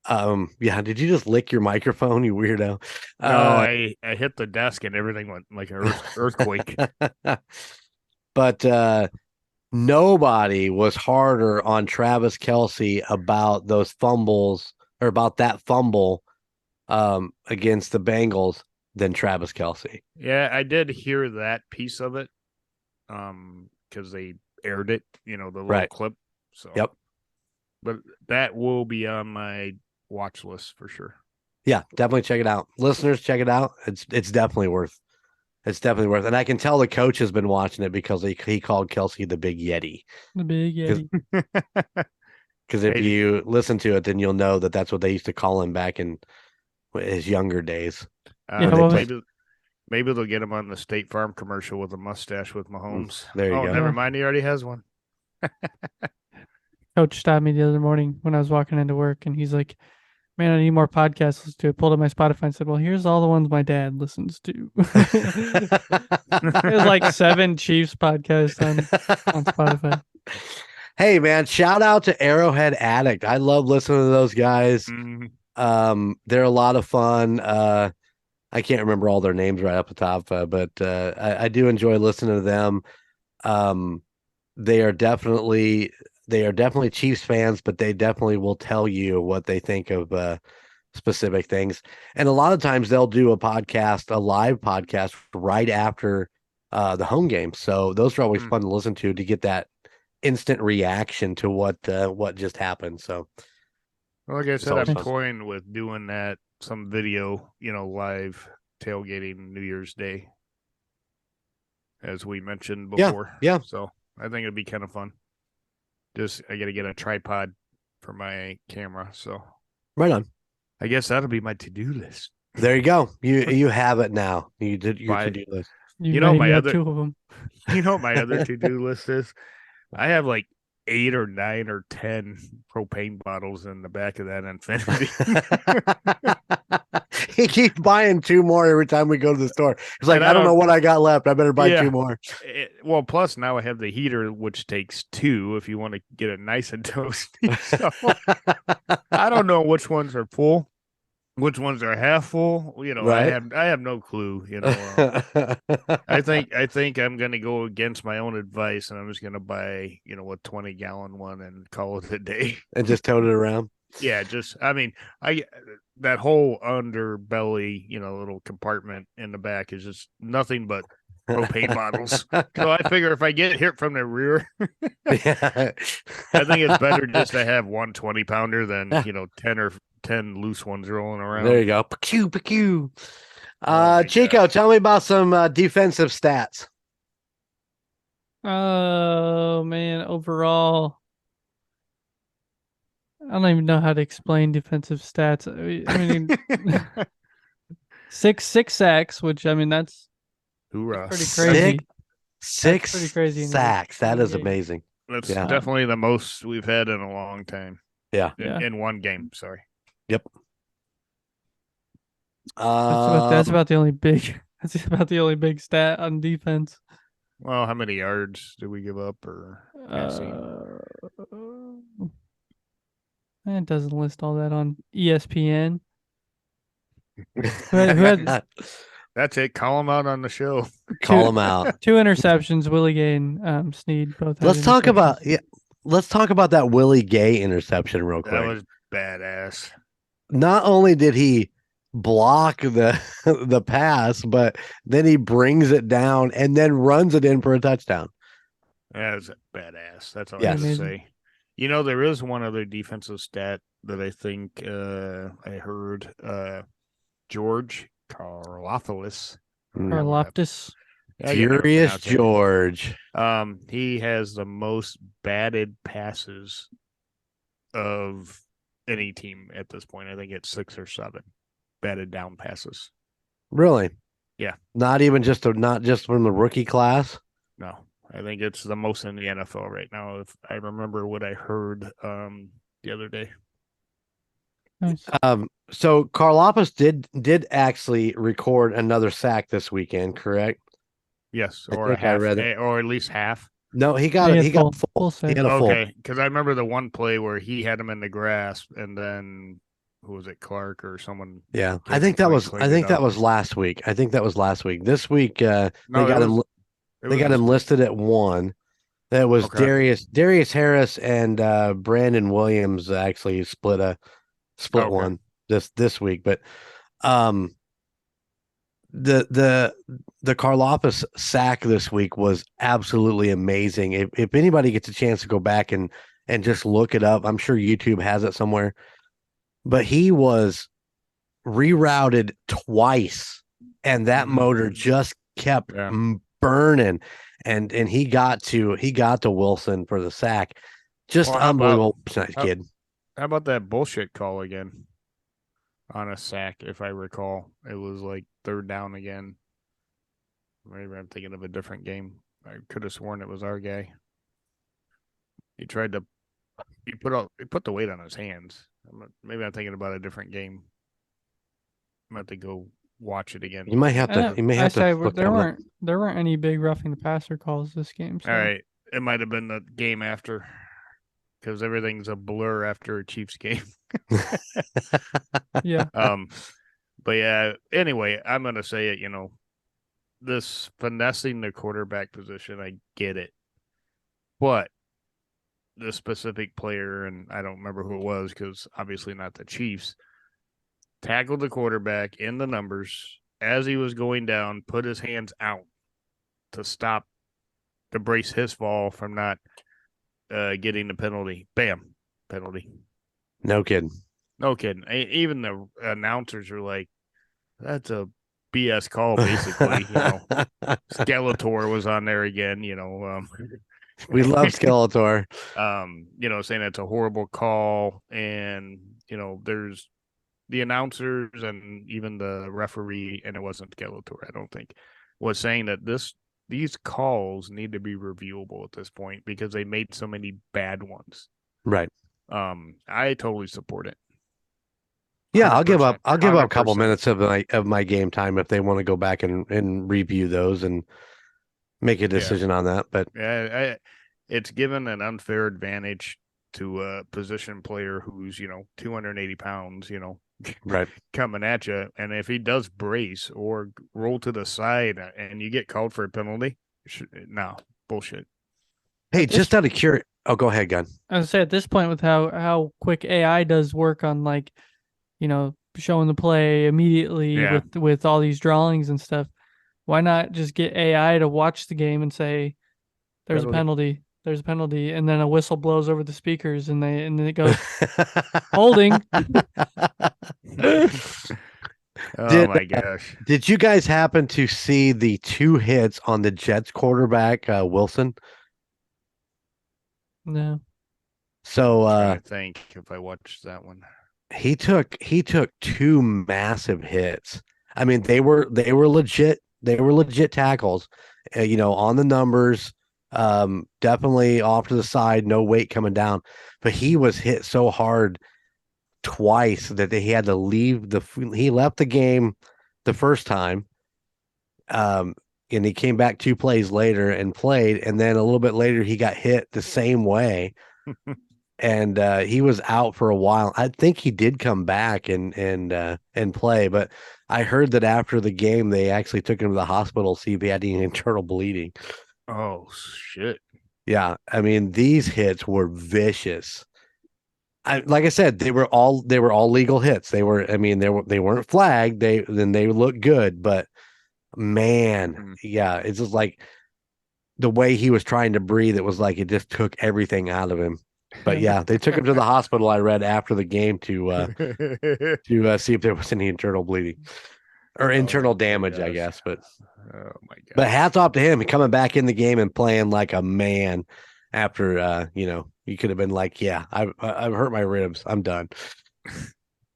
Did you just lick your microphone, you weirdo? No, I hit the desk and everything went like an earthquake. But nobody was harder on Travis Kelce about those fumbles or about that fumble against the Bengals than Travis Kelce. Yeah, I did hear that piece of it because they aired it, the little clip. So Yep. But that will be on my watch list for sure. Yeah, definitely check it out. Listeners, check it out. It's definitely worth. It's definitely worth. And I can tell the coach has been watching it because he called Kelce the Big Yeti. The Big Yeti. Because if Maybe. you listen to it, then you'll know that that's what they used to call him back in his younger days. Yeah, what was- Maybe they'll get him on the State Farm commercial with a mustache with Mahomes. There you go. Never Yeah. mind. He already has one. Coach stopped me the other morning when I was walking into work, and he's like, "Man, I need more podcasts to listen to." I pulled up my Spotify and said, "Well, here's all the ones my dad listens to." There's like 7 Chiefs podcasts on Spotify. Hey man, shout out to Arrowhead Addict. I love listening to those guys. Mhm. They're a lot of fun. I can't remember all their names right off the top, but I do enjoy listening to them. They are definitely Chiefs fans, but they definitely will tell you what they think of specific things. And a lot of times they'll do a live podcast right after the home game. So those are always fun to listen to get that instant reaction to what just happened. So, Well, like I said, always I'm fun. toying with doing that, some video, live tailgating New Year's Day, as we mentioned before. Yeah. So I think it'd be kind of fun. Just I got to get a tripod for my camera. So Right on. I guess that'll be my to-do list. There you go. You have it now. You did your Bye. to-do list. You You know, made my me up other- 2 of them. You know what my other to-do list is? I have like 8 or 9 or 10 propane bottles in the back of that Infinity. He keeps buying 2 more every time we go to the store. He's like, And I don't know what I got left. I better buy Yeah. 2 more. Well, plus now I have the heater, which takes 2 if you want to get it nice and toasty. So I don't know which ones are full, which ones are half full. Right. I have no clue. I think I'm gonna go against my own advice, and I'm just gonna buy a 20-gallon one and call it a day. And just tote it around. Yeah, that whole underbelly, little compartment in the back is just nothing but propane bottles. So I figure if I get hit from the rear, Yeah. I think it's better just to have 1 20-pounder than 10 loose ones rolling around. There you go. Pew. Oh my Chico, God. tell me about some defensive stats. Oh man, overall, I don't even know how to explain defensive stats. I mean, 6 sacks, which I mean that's Hoorah. pretty crazy. Six pretty crazy in the sacks. That one is game. amazing. That's Yeah. definitely the most we've had in a long time. Yeah. In one game, sorry. Yep. That's about the only big. That's about the only big stat on defense. Well, how many yards did we give up or passing? It doesn't list all that on ESPN. That's it. Call them out on the show. Call them out. 2 interceptions. Willie Gay and Snead both. had Let's talk interceptions. let's talk about that Willie Gay interception real quick. That was badass. Not only did he block the pass, but then he brings it down and then runs it in for a touchdown. That was badass. That's all I Yes. have to Amazing. say. There is one other defensive stat that I think I heard. George Karlaftis. Karlaftis. I can never Furious pronounce it. George. He has the most batted passes of any team at this point. I think it's 6 or 7 batted down passes. Really? Yeah. Not just from the rookie class. No, I think it's the most in the NFL right now. If I remember what I heard the other day. Nice. So Karlaftis did actually record another sack this weekend, correct? Yes, I or think I read it. or at least half. No, he got He he had got full full. sack. He had a full. Okay, because I remember the one play where he had him in the grass, and then who was it, Clark or someone? Yeah, I Kevin think that Klein was cleaned it up. last week. I think that was last week. This week, No, they got him. They got him listed at 1. That was Okay. Darius Harris and Brandon Williams actually split Okay. one this week. But the Karlaftis sack this week was absolutely amazing. If anybody gets a chance to go back and just look it up, I'm sure YouTube has it somewhere. but he was rerouted twice, and that motor just kept burning. And he got to Wilson for the sack. Just unbelievable kid. How about that bullshit call again on a sack? If I recall, it was like third down again. Maybe I'm thinking of a different game. I could have sworn it was our guy. He tried to. He put the weight on his hands. Maybe I'm thinking about a different game. I'm about to go watch it again. You might have to. You may have to. Look there weren't any big roughing the passer calls this game. So. All right, it might have been the game after, because everything's a blur after a Chiefs game. Yeah. But yeah. Anyway, I'm gonna say it. This finessing the quarterback position, I get it, but the specific player, and I don't remember who it was because obviously not the Chiefs, tackled the quarterback in the numbers as he was going down, put his hands out to brace his fall from not getting the penalty. Bam, penalty. No kidding. Even the announcers are like, that's a BS call, basically. Skeletor was on there again, we love Skeletor. Saying it's a horrible call, and there's the announcers and even the referee, and it wasn't Skeletor, I don't think, was saying that these calls need to be reviewable at this point because they made so many bad ones. Right. I totally support it. Yeah, I'll give up a couple minutes of my game time if they want to go back and review those and make a decision on that. But it's given an unfair advantage to a position player who's 280 pounds, right, coming at you, and if he does brace or roll to the side and you get called for a penalty, no, bullshit. Hey, just out of curiosity, go ahead, Gun. I was gonna say at this point with how quick AI does work on showing the play immediately with all these drawings and stuff. Why not just get AI to watch the game and say, "There's a penalty. There's a penalty," and then a whistle blows over the speakers, and then it goes holding. My gosh! Did you guys happen to see the 2 hits on the Jets quarterback Wilson? No. So I think if I watched that one. He took 2 massive hits. I mean, they were legit. They were legit tackles, on the numbers. Definitely off to the side, no weight coming down. But he was hit so hard twice that he had to leave he left the game the first time. And he came back 2 plays later and played, and then a little bit later he got hit the same way. And he was out for a while. I think he did come back and play, but I heard that after the game they actually took him to the hospital to see if he had any internal bleeding. Oh shit! Yeah, I mean these hits were vicious. Like I said, they were all legal hits. They weren't flagged. They looked good, but man, yeah, it's just like the way he was trying to breathe. It was like it just took everything out of him. But yeah, they took him to the hospital. I read after the game to see if there was any internal bleeding or internal damage, I guess. But oh my god! But hats off to him. He coming back in the game and playing like a man. After you could have been like, yeah, I've hurt my ribs. I'm done.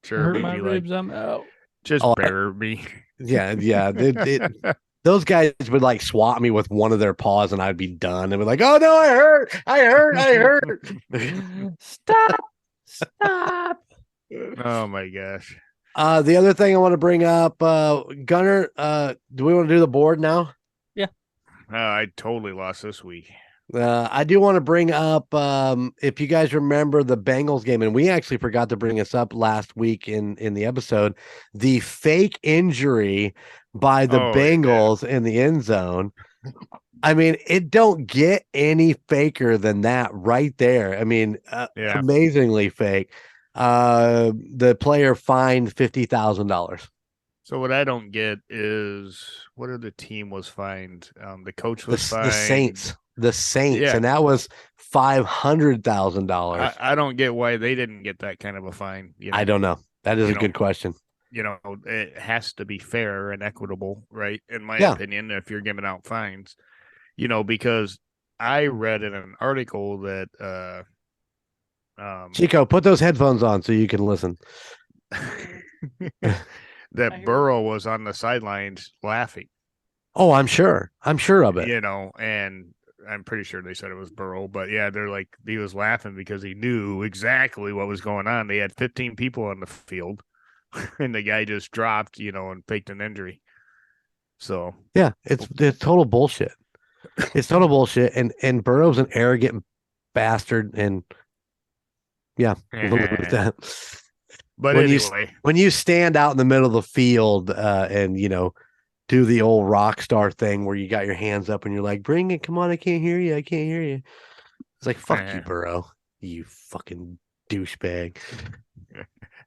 Sure, hurt my ribs. I'm out. Just bury me. Yeah. Those guys would like swat me with one of their paws and I'd be done. And be like, oh no, I hurt. Stop. Oh my gosh. The other thing I want to bring up, Gunner, do we want to do the board now? Yeah. I totally lost this week. I do want to bring up, if you guys remember the Bengals game, and we actually forgot to bring this up last week in the episode, the fake injury by the Bengals in the end zone. I mean, it don't get any faker than that right there. I mean, amazingly fake. The player fined $50,000. So what I don't get is what the team was fined. The coach was fined. The Saints. the Saints, Yeah. and that was $500,000. I don't get why they didn't get that kind of a fine. I don't know. That is a know, good question. It has to be fair and equitable, right? In my Yeah. opinion, if you're giving out fines, because I read in an article that Chico, put those headphones on so you can listen. that Burrow was on the sidelines laughing. Oh, I'm sure of it. And I'm pretty sure they said it was Burrow, but yeah, they're like, he was laughing because he knew exactly what was going on. They had 15 people on the field, and the guy just dropped, and faked an injury. So yeah, it's total bullshit. It's total bullshit, and Burrow's an arrogant bastard, and yeah, we'll leave it at that. But anyway, when you stand out in the middle of the field, and do the old rock star thing where you got your hands up and you're like, bring it, come on, I can't hear you. It's like, fuck you, Burrow, you fucking douchebag.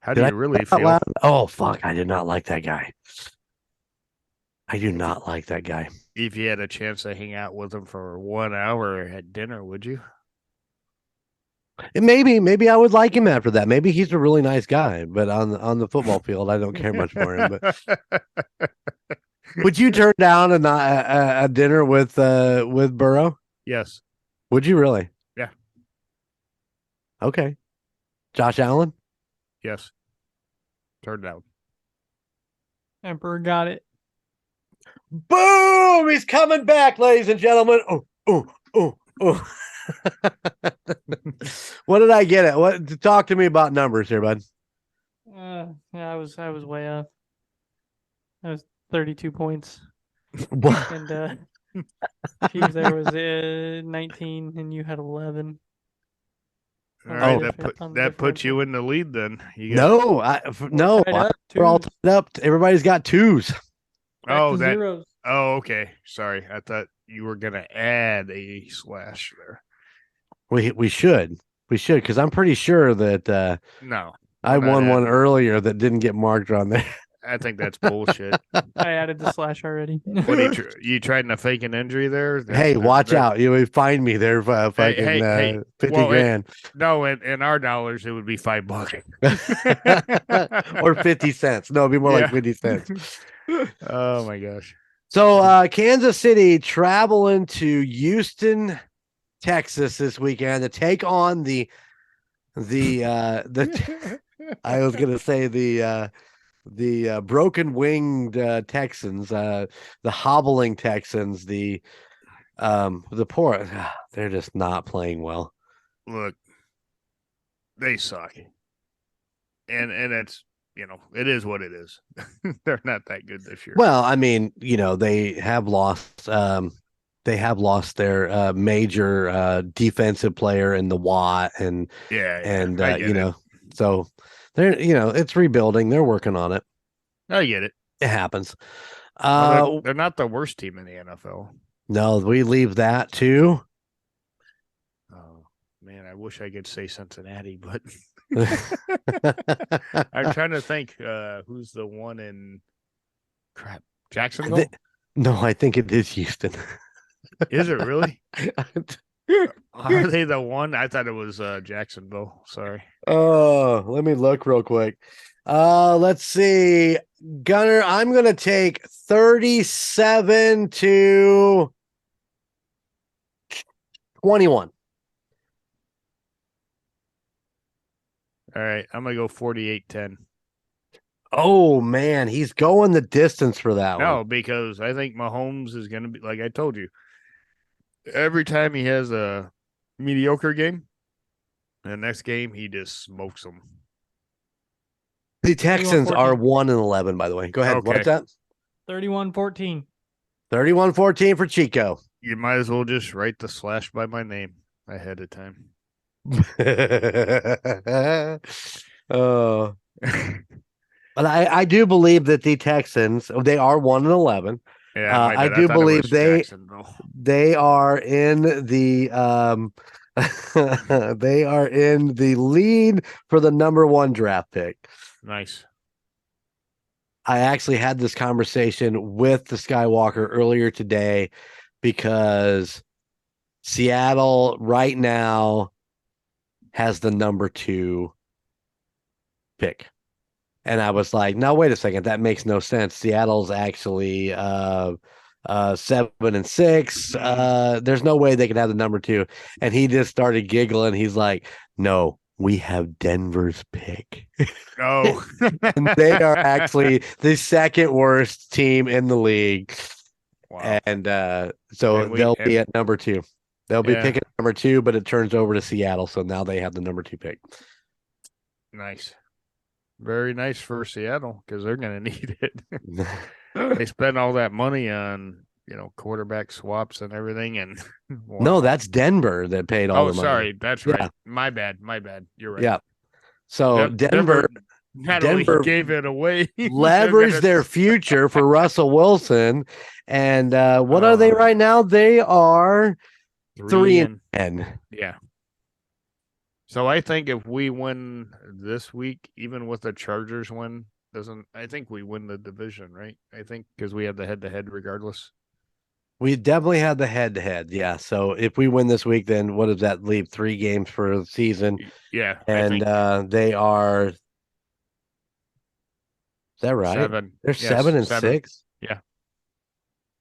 How do you really feel? Loud? Oh, fuck, I did not like that guy. I do not like that guy. If you had a chance to hang out with him for 1 hour at dinner, would you? And maybe I would like him after that. Maybe he's a really nice guy, but on the football field, I don't care much for him. But would you turn down a dinner with Burrow? Yes. Would you really? Yeah. Okay. Josh Allen? Yes. Turned down. Emperor got it. Boom! He's coming back, ladies and gentlemen. Oh. What did I get it? Talk to me about numbers here, bud. Yeah, I was way off. I was 32 points. What? And Chiefs there was 19 and you had 11. All right, that puts you in the lead then. No. We're all tied up. Everybody's got twos. Zeros. Oh, okay. Sorry. I thought you were gonna add a slash there. We should because I'm pretty sure that no, I won one earlier that didn't get marked on there. I think that's bullshit. I added the slash already. What you tried to fake an injury there? Hey, watch out! You would find me there for fucking 50 grand. No, in our dollars it would be $5 or 50 cents. No, it'd be more like 50 cents. Oh my gosh! So Kansas City traveling to Houston, Texas this weekend to take on the I was gonna say the broken winged Texans, the hobbling Texans, the poor, they're just not playing well. Look, they suck, and it's it is what it is. They're not that good this year. Well, I mean, they have lost. They have lost their major defensive player in the Watt, and so they're it's rebuilding. They're working on it. I get it. It happens. They're not the worst team in the NFL. No, we leave that too. Oh man, I wish I could say Cincinnati, but I'm trying to think who's the one in Jacksonville. I think it is Houston. Is it really? Are they the one? I thought it was Jacksonville. Sorry. Oh, let me look real quick. Let's see. Gunner, I'm going to take 37-21. All right, I'm going to go 48-10. Oh, man, he's going the distance for that one. No, because I think Mahomes is going to be, like I told you, every time he has a mediocre game, the next game he just smokes them. The Texans are 1-11, by the way. Go ahead. Okay. What's that? 31-14. 31-14 for Chico. You might as well just write the slash by my name ahead of time. Oh. But I do believe that the Texans, they are 1-11. Yeah, I do believe they are in the they are in the lead for the number 1 draft pick. Nice. I actually had this conversation with the Skywalker earlier today because Seattle right now has the number 2 pick. And I was like, no, wait a second. That makes no sense. Seattle's actually 7-6. There's no way they can have the number 2. And he just started giggling. He's like, no, we have Denver's pick. Oh, And they are actually the second worst team in the league. wow. And so they'll be at number 2. They'll be Yeah. picking number 2, but it turns over to Seattle. So now they have the number 2 pick. Nice. Very nice for Seattle because they're going to need it. They spend all that money on, quarterback swaps and everything. And wow. No, that's Denver that paid all the money. Oh, sorry. That's Yeah. right. My bad. You're right. Yeah. So Denver not only Denver gave it away, leveraged their future for Russell Wilson. And what are they right now? They are 3-10. Yeah. So I think if we win this week, even with the Chargers win, I think we win the division, right? I think because we have the head-to-head regardless. We definitely had the head-to-head, yeah. So if we win this week, then what does that leave? 3 games for the season. Yeah. And they are, is that right? 7. They're 7-6? Yeah.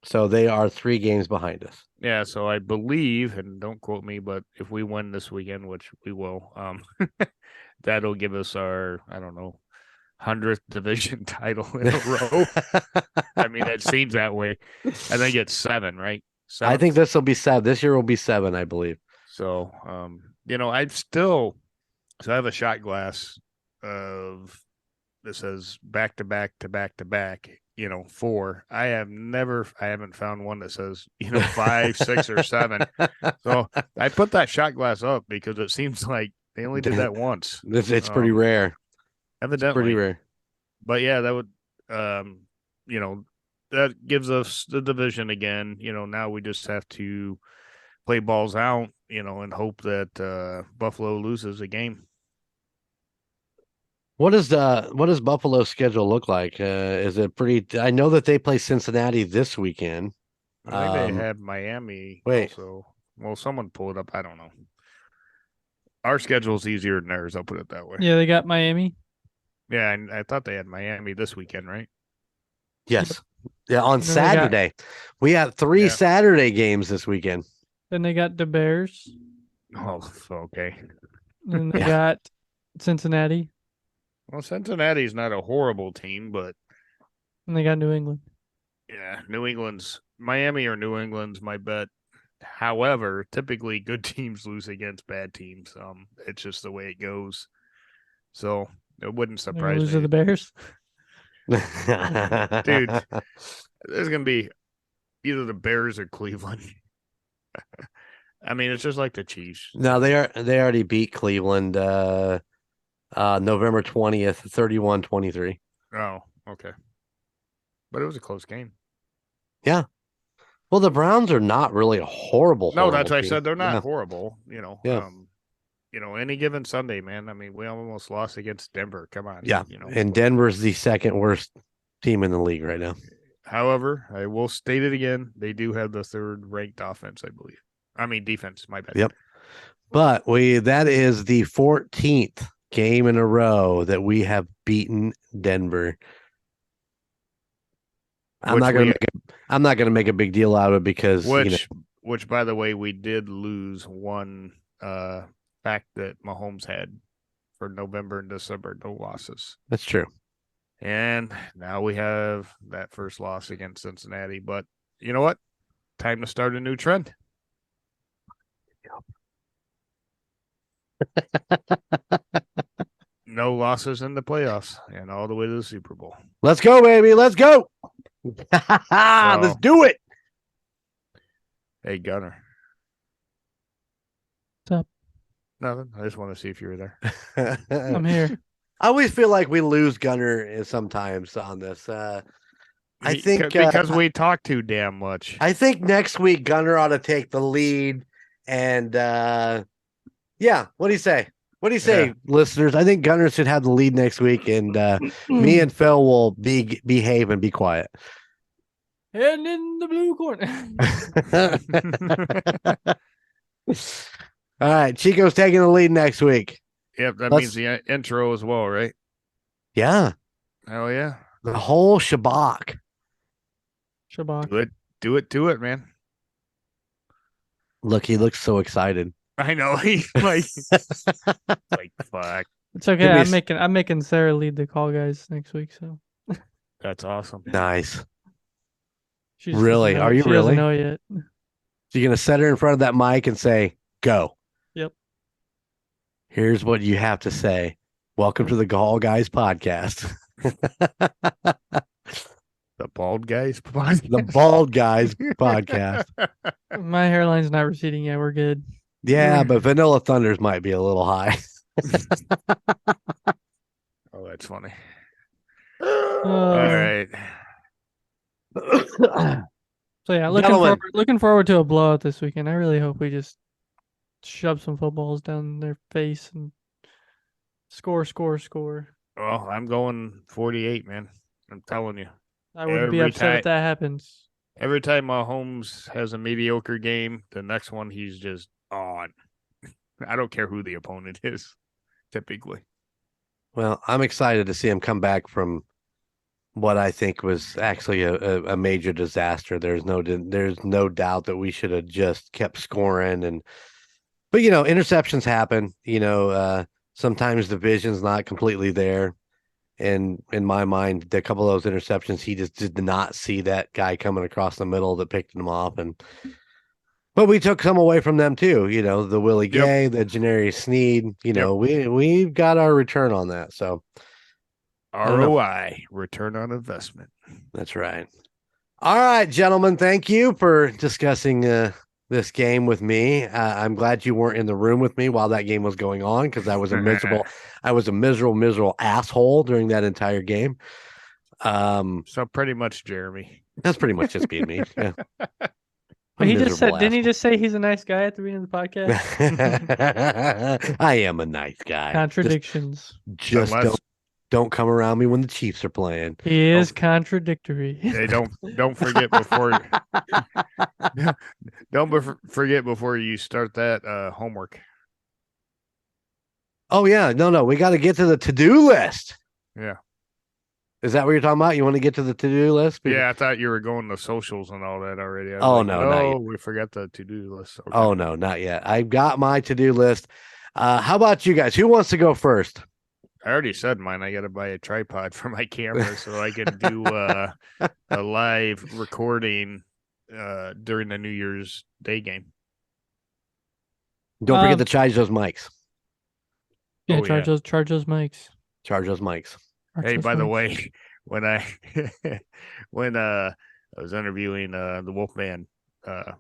So they are 3 games behind us. Yeah, so I believe, and don't quote me, but if we win this weekend, which we will, that'll give us our, 100th division title in a row. I mean, it seems that way. I think it's 7, right? 7? I think this will be 7. This year will be 7, I believe. So, I have a shot glass of that says back to back to back to back. 4. I haven't found one that says, 5, 6, or 7. So I put that shot glass up because it seems like they only did that once. It's pretty rare. Evidently. It's pretty rare. But yeah, that would, that gives us the division again. Now we just have to play balls out, and hope that Buffalo loses a game. What does Buffalo's schedule look like? Is it pretty? I know that they play Cincinnati this weekend. I think they have Miami. Wait. Also. Well, someone pull it up. I don't know. Our schedule's easier than theirs. I'll put it that way. Yeah, they got Miami. Yeah, and I thought they had Miami this weekend, right? Yes. Yeah, on Saturday. We have 3 Saturday games this weekend. Then they got the Bears. Oh, okay. And they got Cincinnati. Well, Cincinnati's not a horrible team, but And they got New England. yeah, Miami or New England's my bet. However, typically good teams lose against bad teams. It's just the way it goes. So it wouldn't surprise Lose me. to the Bears. Dude, there's gonna be either the Bears or Cleveland. I mean, it's just like the Chiefs. No, they already beat Cleveland November 20th, 31-23. Oh, okay. But it was a close game. Yeah. Well, the Browns are not really a horrible No, that's why team. I said they're not Yeah. horrible. Yeah. Any given Sunday, man. I mean, we almost lost against Denver. Come on. Yeah. And Denver's the second worst team in the league right now. However, I will state it again. They do have the 3rd ranked offense, I believe. I mean, defense, my bad. Yep. But that is the 14th game in a row that we have beaten Denver. I'm not gonna make a big deal out of it because which by the way, we did lose one fact that Mahomes had for November and December, no losses. That's true. And now we have that first loss against Cincinnati. But you know what? Time to start a new trend. No losses in the playoffs and all the way to the Super Bowl. Let's go, baby. Let's go. Let's do it. Hey, Gunner. What's up? Nothing. I just want to see if you were there. I'm here. I always feel like we lose Gunner sometimes on this. I think because we talk too damn much. I think next week Gunner ought to take the lead. And yeah, what do you say? What do you say, listeners? I think Gunner should have the lead next week, and me and Phil will behave and be quiet. And in the blue corner. All right, Chico's taking the lead next week. Yep, that Let's- means the intro as well, right? Yeah, Hell yeah. the whole shabak. Shabak. Do it, man. Look, he looks so excited. I know. He's like fuck. It's okay. Give me I'm making Sarah lead the call guys next week. So That's awesome. Nice. she just Really? doesn't know- Are you she really? doesn't know yet. So you're gonna set her in front of that mic and say, "Go." Yep. Here's what you have to say. Welcome to the Gall Guys podcast. The bald guys podcast. The Bald Guys podcast. My hairline's not receding yet. We're good. Yeah, but Vanilla Thunders might be a little high. Oh, that's funny. Uh, All right. So yeah, Gentlemen. looking forward to a blowout this weekend. I really hope we just shove some footballs down their face and score. Well, I'm going 48, man. I'm telling you. I wouldn't be Every upset if time- that happens. Every time Mahomes has a mediocre game, the next one he's just on. I don't care who the opponent is, typically. Well, I'm excited to see him come back from what I think was actually a major disaster. There's no doubt that we should have just kept scoring but interceptions happen. Sometimes the vision's not completely there. And in my mind, a couple of those interceptions, he just did not see that guy coming across the middle that picked him off. But we took some away from them too. The Willie Gay, the Janarius Sneed. We've got our return on that. So ROI, return on investment. that's right. All right, gentlemen. Thank you for discussing this game with me. I'm glad you weren't in the room with me while that game was going on because I was a miserable asshole during that entire game. So pretty much Jeremy. That's pretty much just being me. Yeah. But he just said, Miserable didn't he asshole. just say he's a nice guy at the beginning of the podcast? I am a nice guy. Contradictions. Just Unless- don't come around me when the Chiefs are playing. He is contradictory. Hey, don't forget before forget before you start that homework. Oh yeah, no, we got to get to the to-do list. Yeah. Is that what you're talking about? You want to get to the to-do list? Yeah, I thought you were going to socials and all that already. I was Oh, like, no, not yet. we forgot the to-do list. Okay. Oh no, not yet. I've got my to-do list. How about you guys? Who wants to go first? I already said mine. I got to buy a tripod for my camera so I can do a live recording during the New Year's Day game. Don't forget to charge those mics. Yeah, Oh, charge those mics. Charge those mics. Hey, by the way, when I was interviewing the Wolfman, I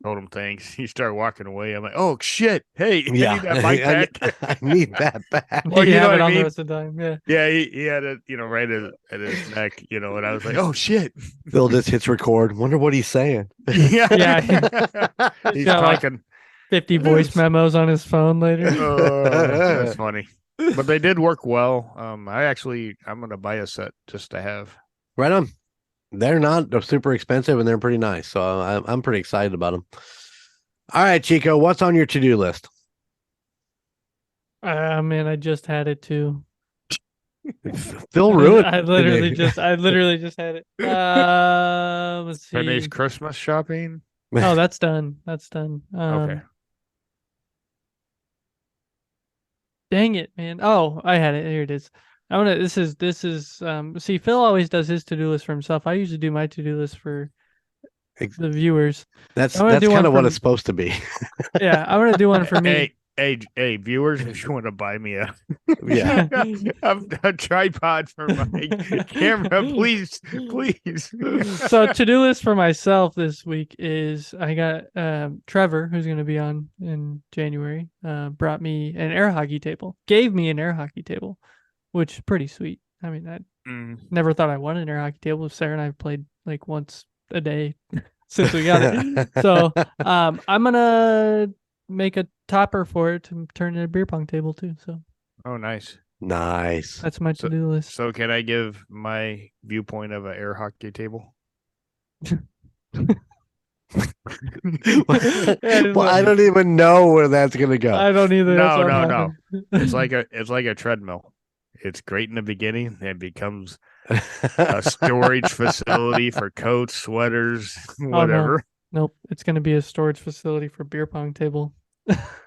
told him thanks. He started walking away. I'm like, oh shit! Hey, Yeah, I need that mic back. I need that back. Well, you you know have what it I on the mean? rest of the time. Yeah. Yeah, he had it, right at his neck, and I was like, oh shit! Phil just hits record. Wonder what he's saying. Yeah, he's got, like, talking. 50 voice memos on his phone later. Oh, that's funny. But they did work well. I'm gonna buy a set just to have. Right on. They're not super expensive and they're pretty nice. So I'm pretty excited about them. All right, Chico, what's on your to-do list? Man, I just had it too. Phil ruined. I literally just had it. Let's see. Finished Christmas shopping. Oh, that's done. That's done. Okay. Dang it, man. Oh, I had it. Here it is. This is see, Phil always does his to-do list for himself. I usually do my to-do list for the viewers. That's I wanna do kind one of what from- it's supposed to be. Yeah, I'm gonna do one for me. Hey, viewers, if you want to buy me a Yeah. a tripod for my camera, please. So to-do list for myself this week is I got Trevor, who's going to be on in January, brought me an air hockey table, gave me an air hockey table, which is pretty sweet. I mean, I never thought I wanted an air hockey table. Sarah and I have played like once a day since we got it. So I'm gonna make a topper for it to turn into a beer pong table too. So Oh, nice. Nice. that's my to-do list. So can I give my viewpoint of an air hockey table? Well, I don't even know where that's gonna go. I don't either. That's what No. happened. It's like a treadmill. It's great in the beginning, and becomes a storage facility for coats, sweaters, Oh, whatever. Nope. It's going to be a storage facility for beer pong table.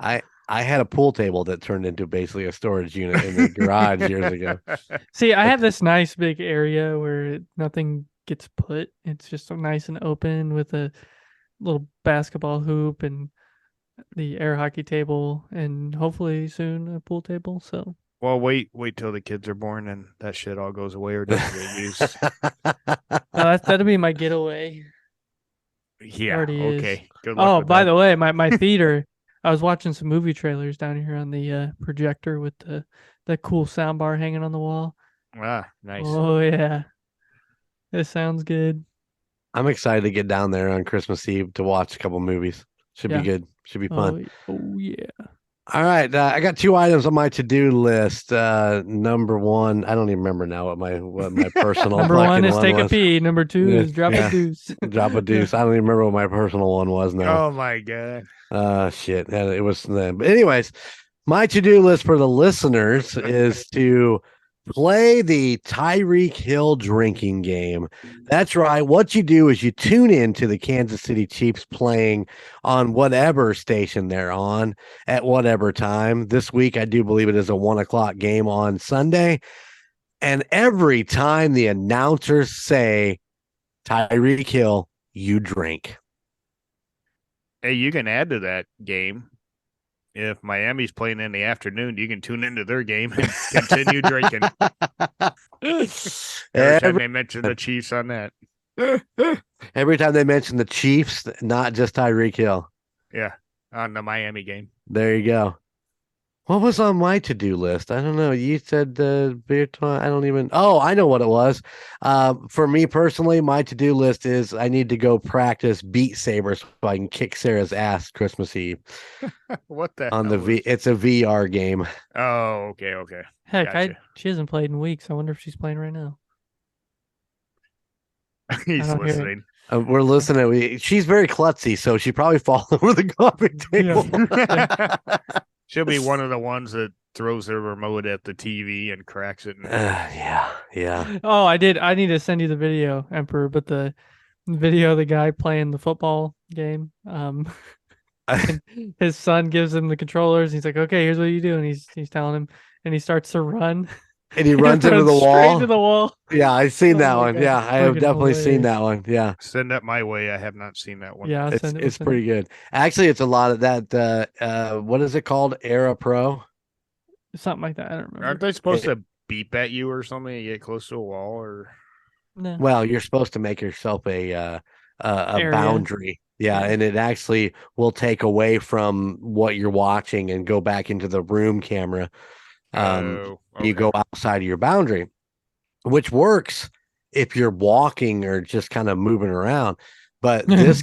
I had a pool table that turned into basically a storage unit in the garage years ago. See, I have this nice big area where nothing gets put. It's just so nice and open with a little basketball hoop and the air hockey table, and hopefully soon a pool table. So, Well, wait till the kids are born and that shit all goes away or doesn't get used. that'll be my getaway. Yeah. Already is. Okay. Good luck Oh, with by that. the way, my theater. I was watching some movie trailers down here on the projector with the cool sound bar hanging on the wall. Ah, nice. Oh yeah, it sounds good. I'm excited to get down there on Christmas Eve to watch a couple movies. Should Yeah. be good. Should be fun. Oh yeah. All right, I got 2 items on my to-do list. Number 1, I don't even remember now what my personal Number one fucking is take a was. pee. Number two Yeah, is drop yeah. a deuce. Drop a deuce. I don't even remember what my personal one was now. Oh my god. Shit. And it was then. But anyways, my to-do list for the listeners is to play the Tyreek Hill drinking game. That's right. What you do is you tune in to the Kansas City Chiefs playing on whatever station they're on at whatever time. This week, I do believe it is a 1:00 game on Sunday. And every time the announcers say, Tyreek Hill, you drink. Hey, you can add to that game. If Miami's playing in the afternoon, you can tune into their game and continue drinking. Every time they mention the Chiefs on that. Every time they mention the Chiefs, not just Tyreek Hill. Yeah, on the Miami game. There you go. What was on my to-do list? I don't know. You said beer time. I don't even. Oh, I know what it was. For me personally, my to-do list is I need to go practice Beat Saber so I can kick Sarah's ass Christmas Eve. What the On hell the it's a VR game. Oh, okay. Heck, Gotcha. she hasn't played in weeks. I wonder if she's playing right now. He's don't hear it. listening. We're listening. She's very klutzy, so she probably fall over the coffee table. She'll be one of the ones that throws her remote at the TV and cracks it. Yeah. Oh, I did. I need to send you the video, Emperor. But the video of the guy playing the football game. And his son gives him the controllers. He's like, "Okay, here's what you do," and he's telling him, and he starts to run. And he runs into the straight wall. into the wall. Yeah, I've seen that my one. God, Yeah, it's I have freaking definitely seen hilarious. that one. Yeah. Send that my way. I have not seen that one. Yeah, I'll send it. It's pretty good. Actually, it's a lot of that. What is it called? Era Pro. Something like that. I don't remember. Aren't they supposed to beep at you or something? You get close to a wall, or No. Well, you're supposed to make yourself a Area. boundary. Yeah, and it actually will take away from what you're watching and go back into the room camera. You go outside of your boundary, which works if you're walking or just kind of moving around. But this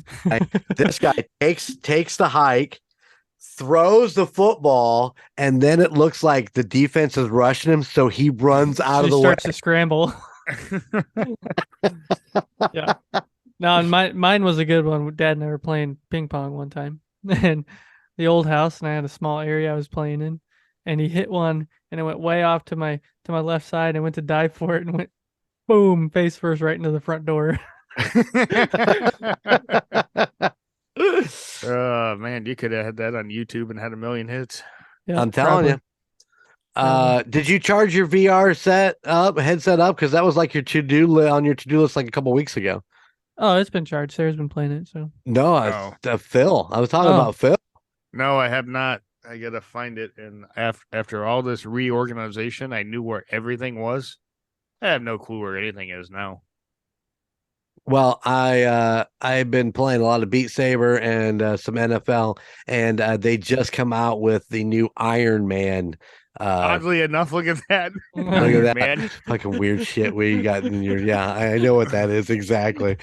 guy takes the hike, throws the football, and then it looks like the defense is rushing him, so he runs out of the way. Starts to scramble. Yeah. No, and mine was a good one. Dad and I were playing ping pong one time, and the old house, and I had a small area I was playing in, and he hit one, and it went way off to my left side. I went to dive for it, and went boom, face first, right into the front door. Oh man, you could have had that on YouTube and had a million hits. Yeah, I'm telling you. Did you charge your VR headset up? Because that was like your to-do list like a couple weeks ago. Oh, it's been charged. Sarah's been playing it, so. No, Phil. I was talking about Phil. No, I have not. I gotta find it. And after all this reorganization, I knew where everything was. I have no clue where anything is now. Well, I've been playing a lot of Beat Saber and some NFL, and they just come out with the new Iron Man. Oddly enough, look at that. Look at that, man. fucking weird shit where you got in your. Yeah, I know what that is exactly.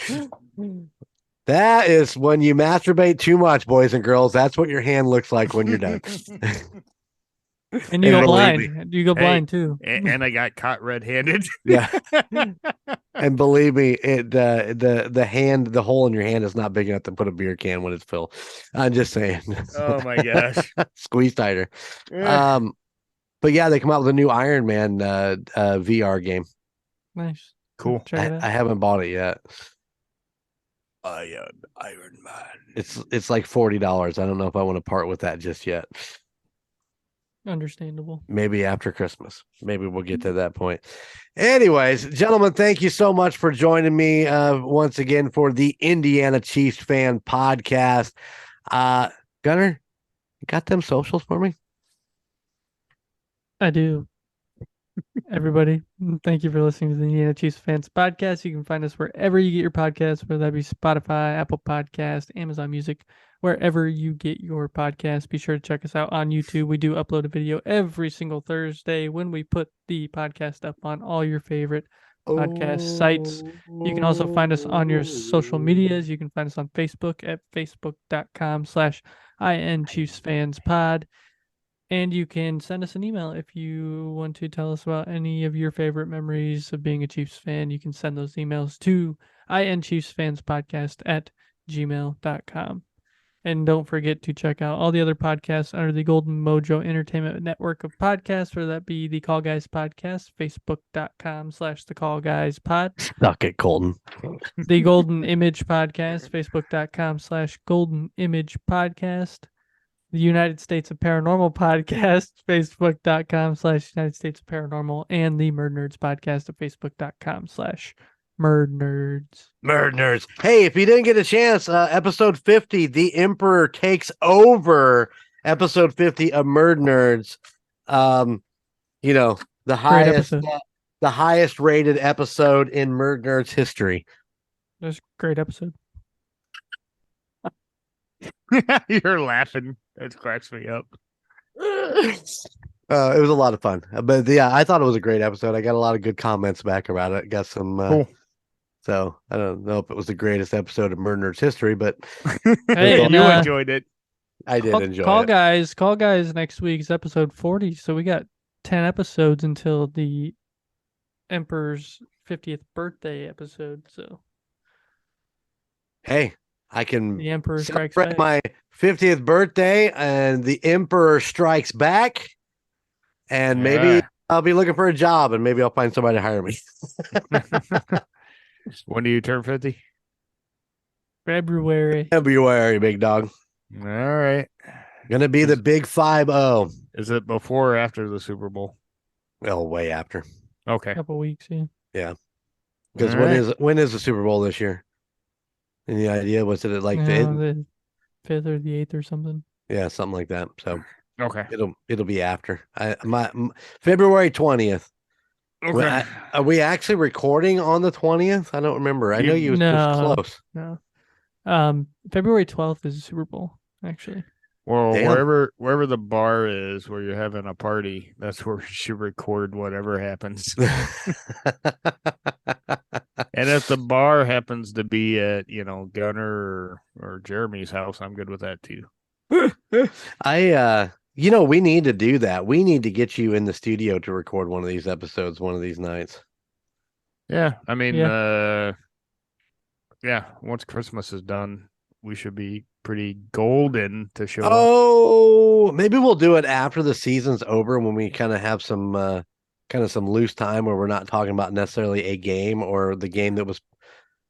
That is when you masturbate too much, boys and girls. That's what your hand looks like when you're done. And you And go believe me, blind. You go blind too. And I got caught red-handed. Yeah. And believe me, the hand, the hole in your hand is not big enough to put a beer can when it's filled. I'm just saying. Oh my gosh. Squeeze tighter. But yeah, they come out with a new Iron Man VR game. Nice. Cool. Check it out. I haven't bought it yet. Iron Man. It's like $40. I don't know if I want to part with that just yet. Understandable. Maybe after Christmas. Maybe we'll get to that point. Anyways, gentlemen, thank you so much for joining me once again for the Indiana Chiefs Fan Podcast. Gunner, you got them socials for me? I do. Everybody, thank you for listening to the Indiana Chiefs Fans Podcast. You can find us wherever you get your podcasts, whether that be Spotify, Apple Podcast, Amazon Music, wherever you get your podcasts. Be sure to check us out on YouTube. We do upload a video every single Thursday when we put the podcast up on all your favorite podcast sites. You can also find us on your social medias. You can find us on Facebook at facebook.com/inchiefsfanspod. And you can send us an email if you want to tell us about any of your favorite memories of being a Chiefs fan. You can send those emails to inchiefsfanspodcast@gmail.com. And don't forget to check out all the other podcasts under the Golden Mojo Entertainment Network of podcasts, whether that be the Call Guys Podcast, facebook.com/the Call Guys Pod. Suck it, Colton. The Golden Image Podcast, facebook.com/Golden Image Podcast. The United States of Paranormal Podcast, facebook.com/United States of Paranormal, and the Murdnerds Podcast at facebook.com/Murdnerds. Murdnerds. Hey, if you didn't get a chance, episode 50, The Emperor Takes Over, episode 50 of Murdnerds. You know, the highest rated episode in Murdnerds history. That's a great episode. You're laughing. It cracks me up. It was a lot of fun, but yeah, I thought it was a great episode. I got a lot of good comments back about it. Got some, Cool. So I don't know if it was the greatest episode of Murdner's history, but Hey, you enjoyed it. I did enjoy Call it. Call Guys next week's episode 40. So we got 10 episodes until the Emperor's 50th birthday episode. So Hey, I can the Emperor Strikes celebrate Back. my 50th birthday, and the Emperor Strikes Back, and maybe I'll be looking for a job, and maybe I'll find somebody to hire me. When do you turn 50? February. February, big dog. All right. Gonna be the big 5-0. Is it before or after the Super Bowl? Well, way after. Okay. Couple weeks, yeah. Because All right. when is the Super Bowl this year? Any idea? Was it like the 5th or the 8th or something? Yeah, something like that. So Okay. it'll be after. February 20th. Okay. Are we actually recording on the 20th? I don't remember. I know you was close. No. February 12th is the Super Bowl, actually. Well, Damn. wherever the bar is where you're having a party, that's where you should record whatever happens. And if the bar happens to be at, Gunner or Jeremy's house, I'm good with that too. We need to do that. We need to get you in the studio to record one of these episodes one of these nights. Yeah, I mean, Yeah. Once Christmas is done, we should be pretty golden to show up. Oh, maybe we'll do it after the season's over when we kind of have some some loose time where we're not talking about necessarily a game or the game that was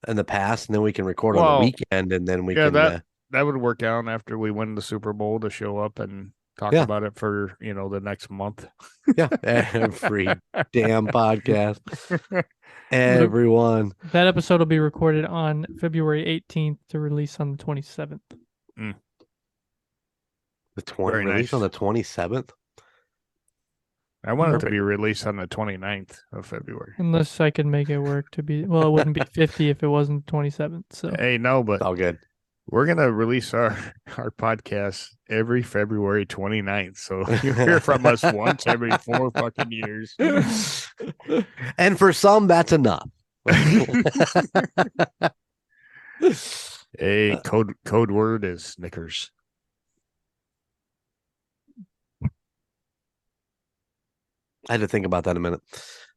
in the past, and then we can record on the weekend, and then we can. That would work out after we win the Super Bowl to show up and talk about it for the next month. Yeah, every damn podcast. Everyone. That episode will be recorded on February 18th to release on the 27th. Release on the 27th? I want it to be released on the 29th of February. Unless I can make it work to be, well, it wouldn't be 50 if it wasn't 27th. So hey, no, but it's all good. We're going to release our podcast every February 29th. So you hear from us once every 4 fucking years. And for some, that's enough. Hey, code word is Snickers. I had to think about that a minute.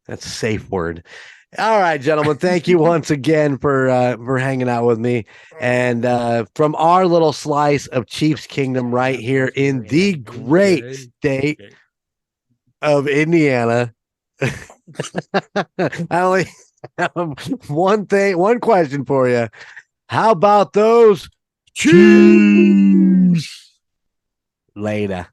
That's a safe word. All right, gentlemen. Thank you once again for hanging out with me. And from our little slice of Chiefs Kingdom right here in the great state of Indiana. I only have one question for you. How about those Chiefs? Later.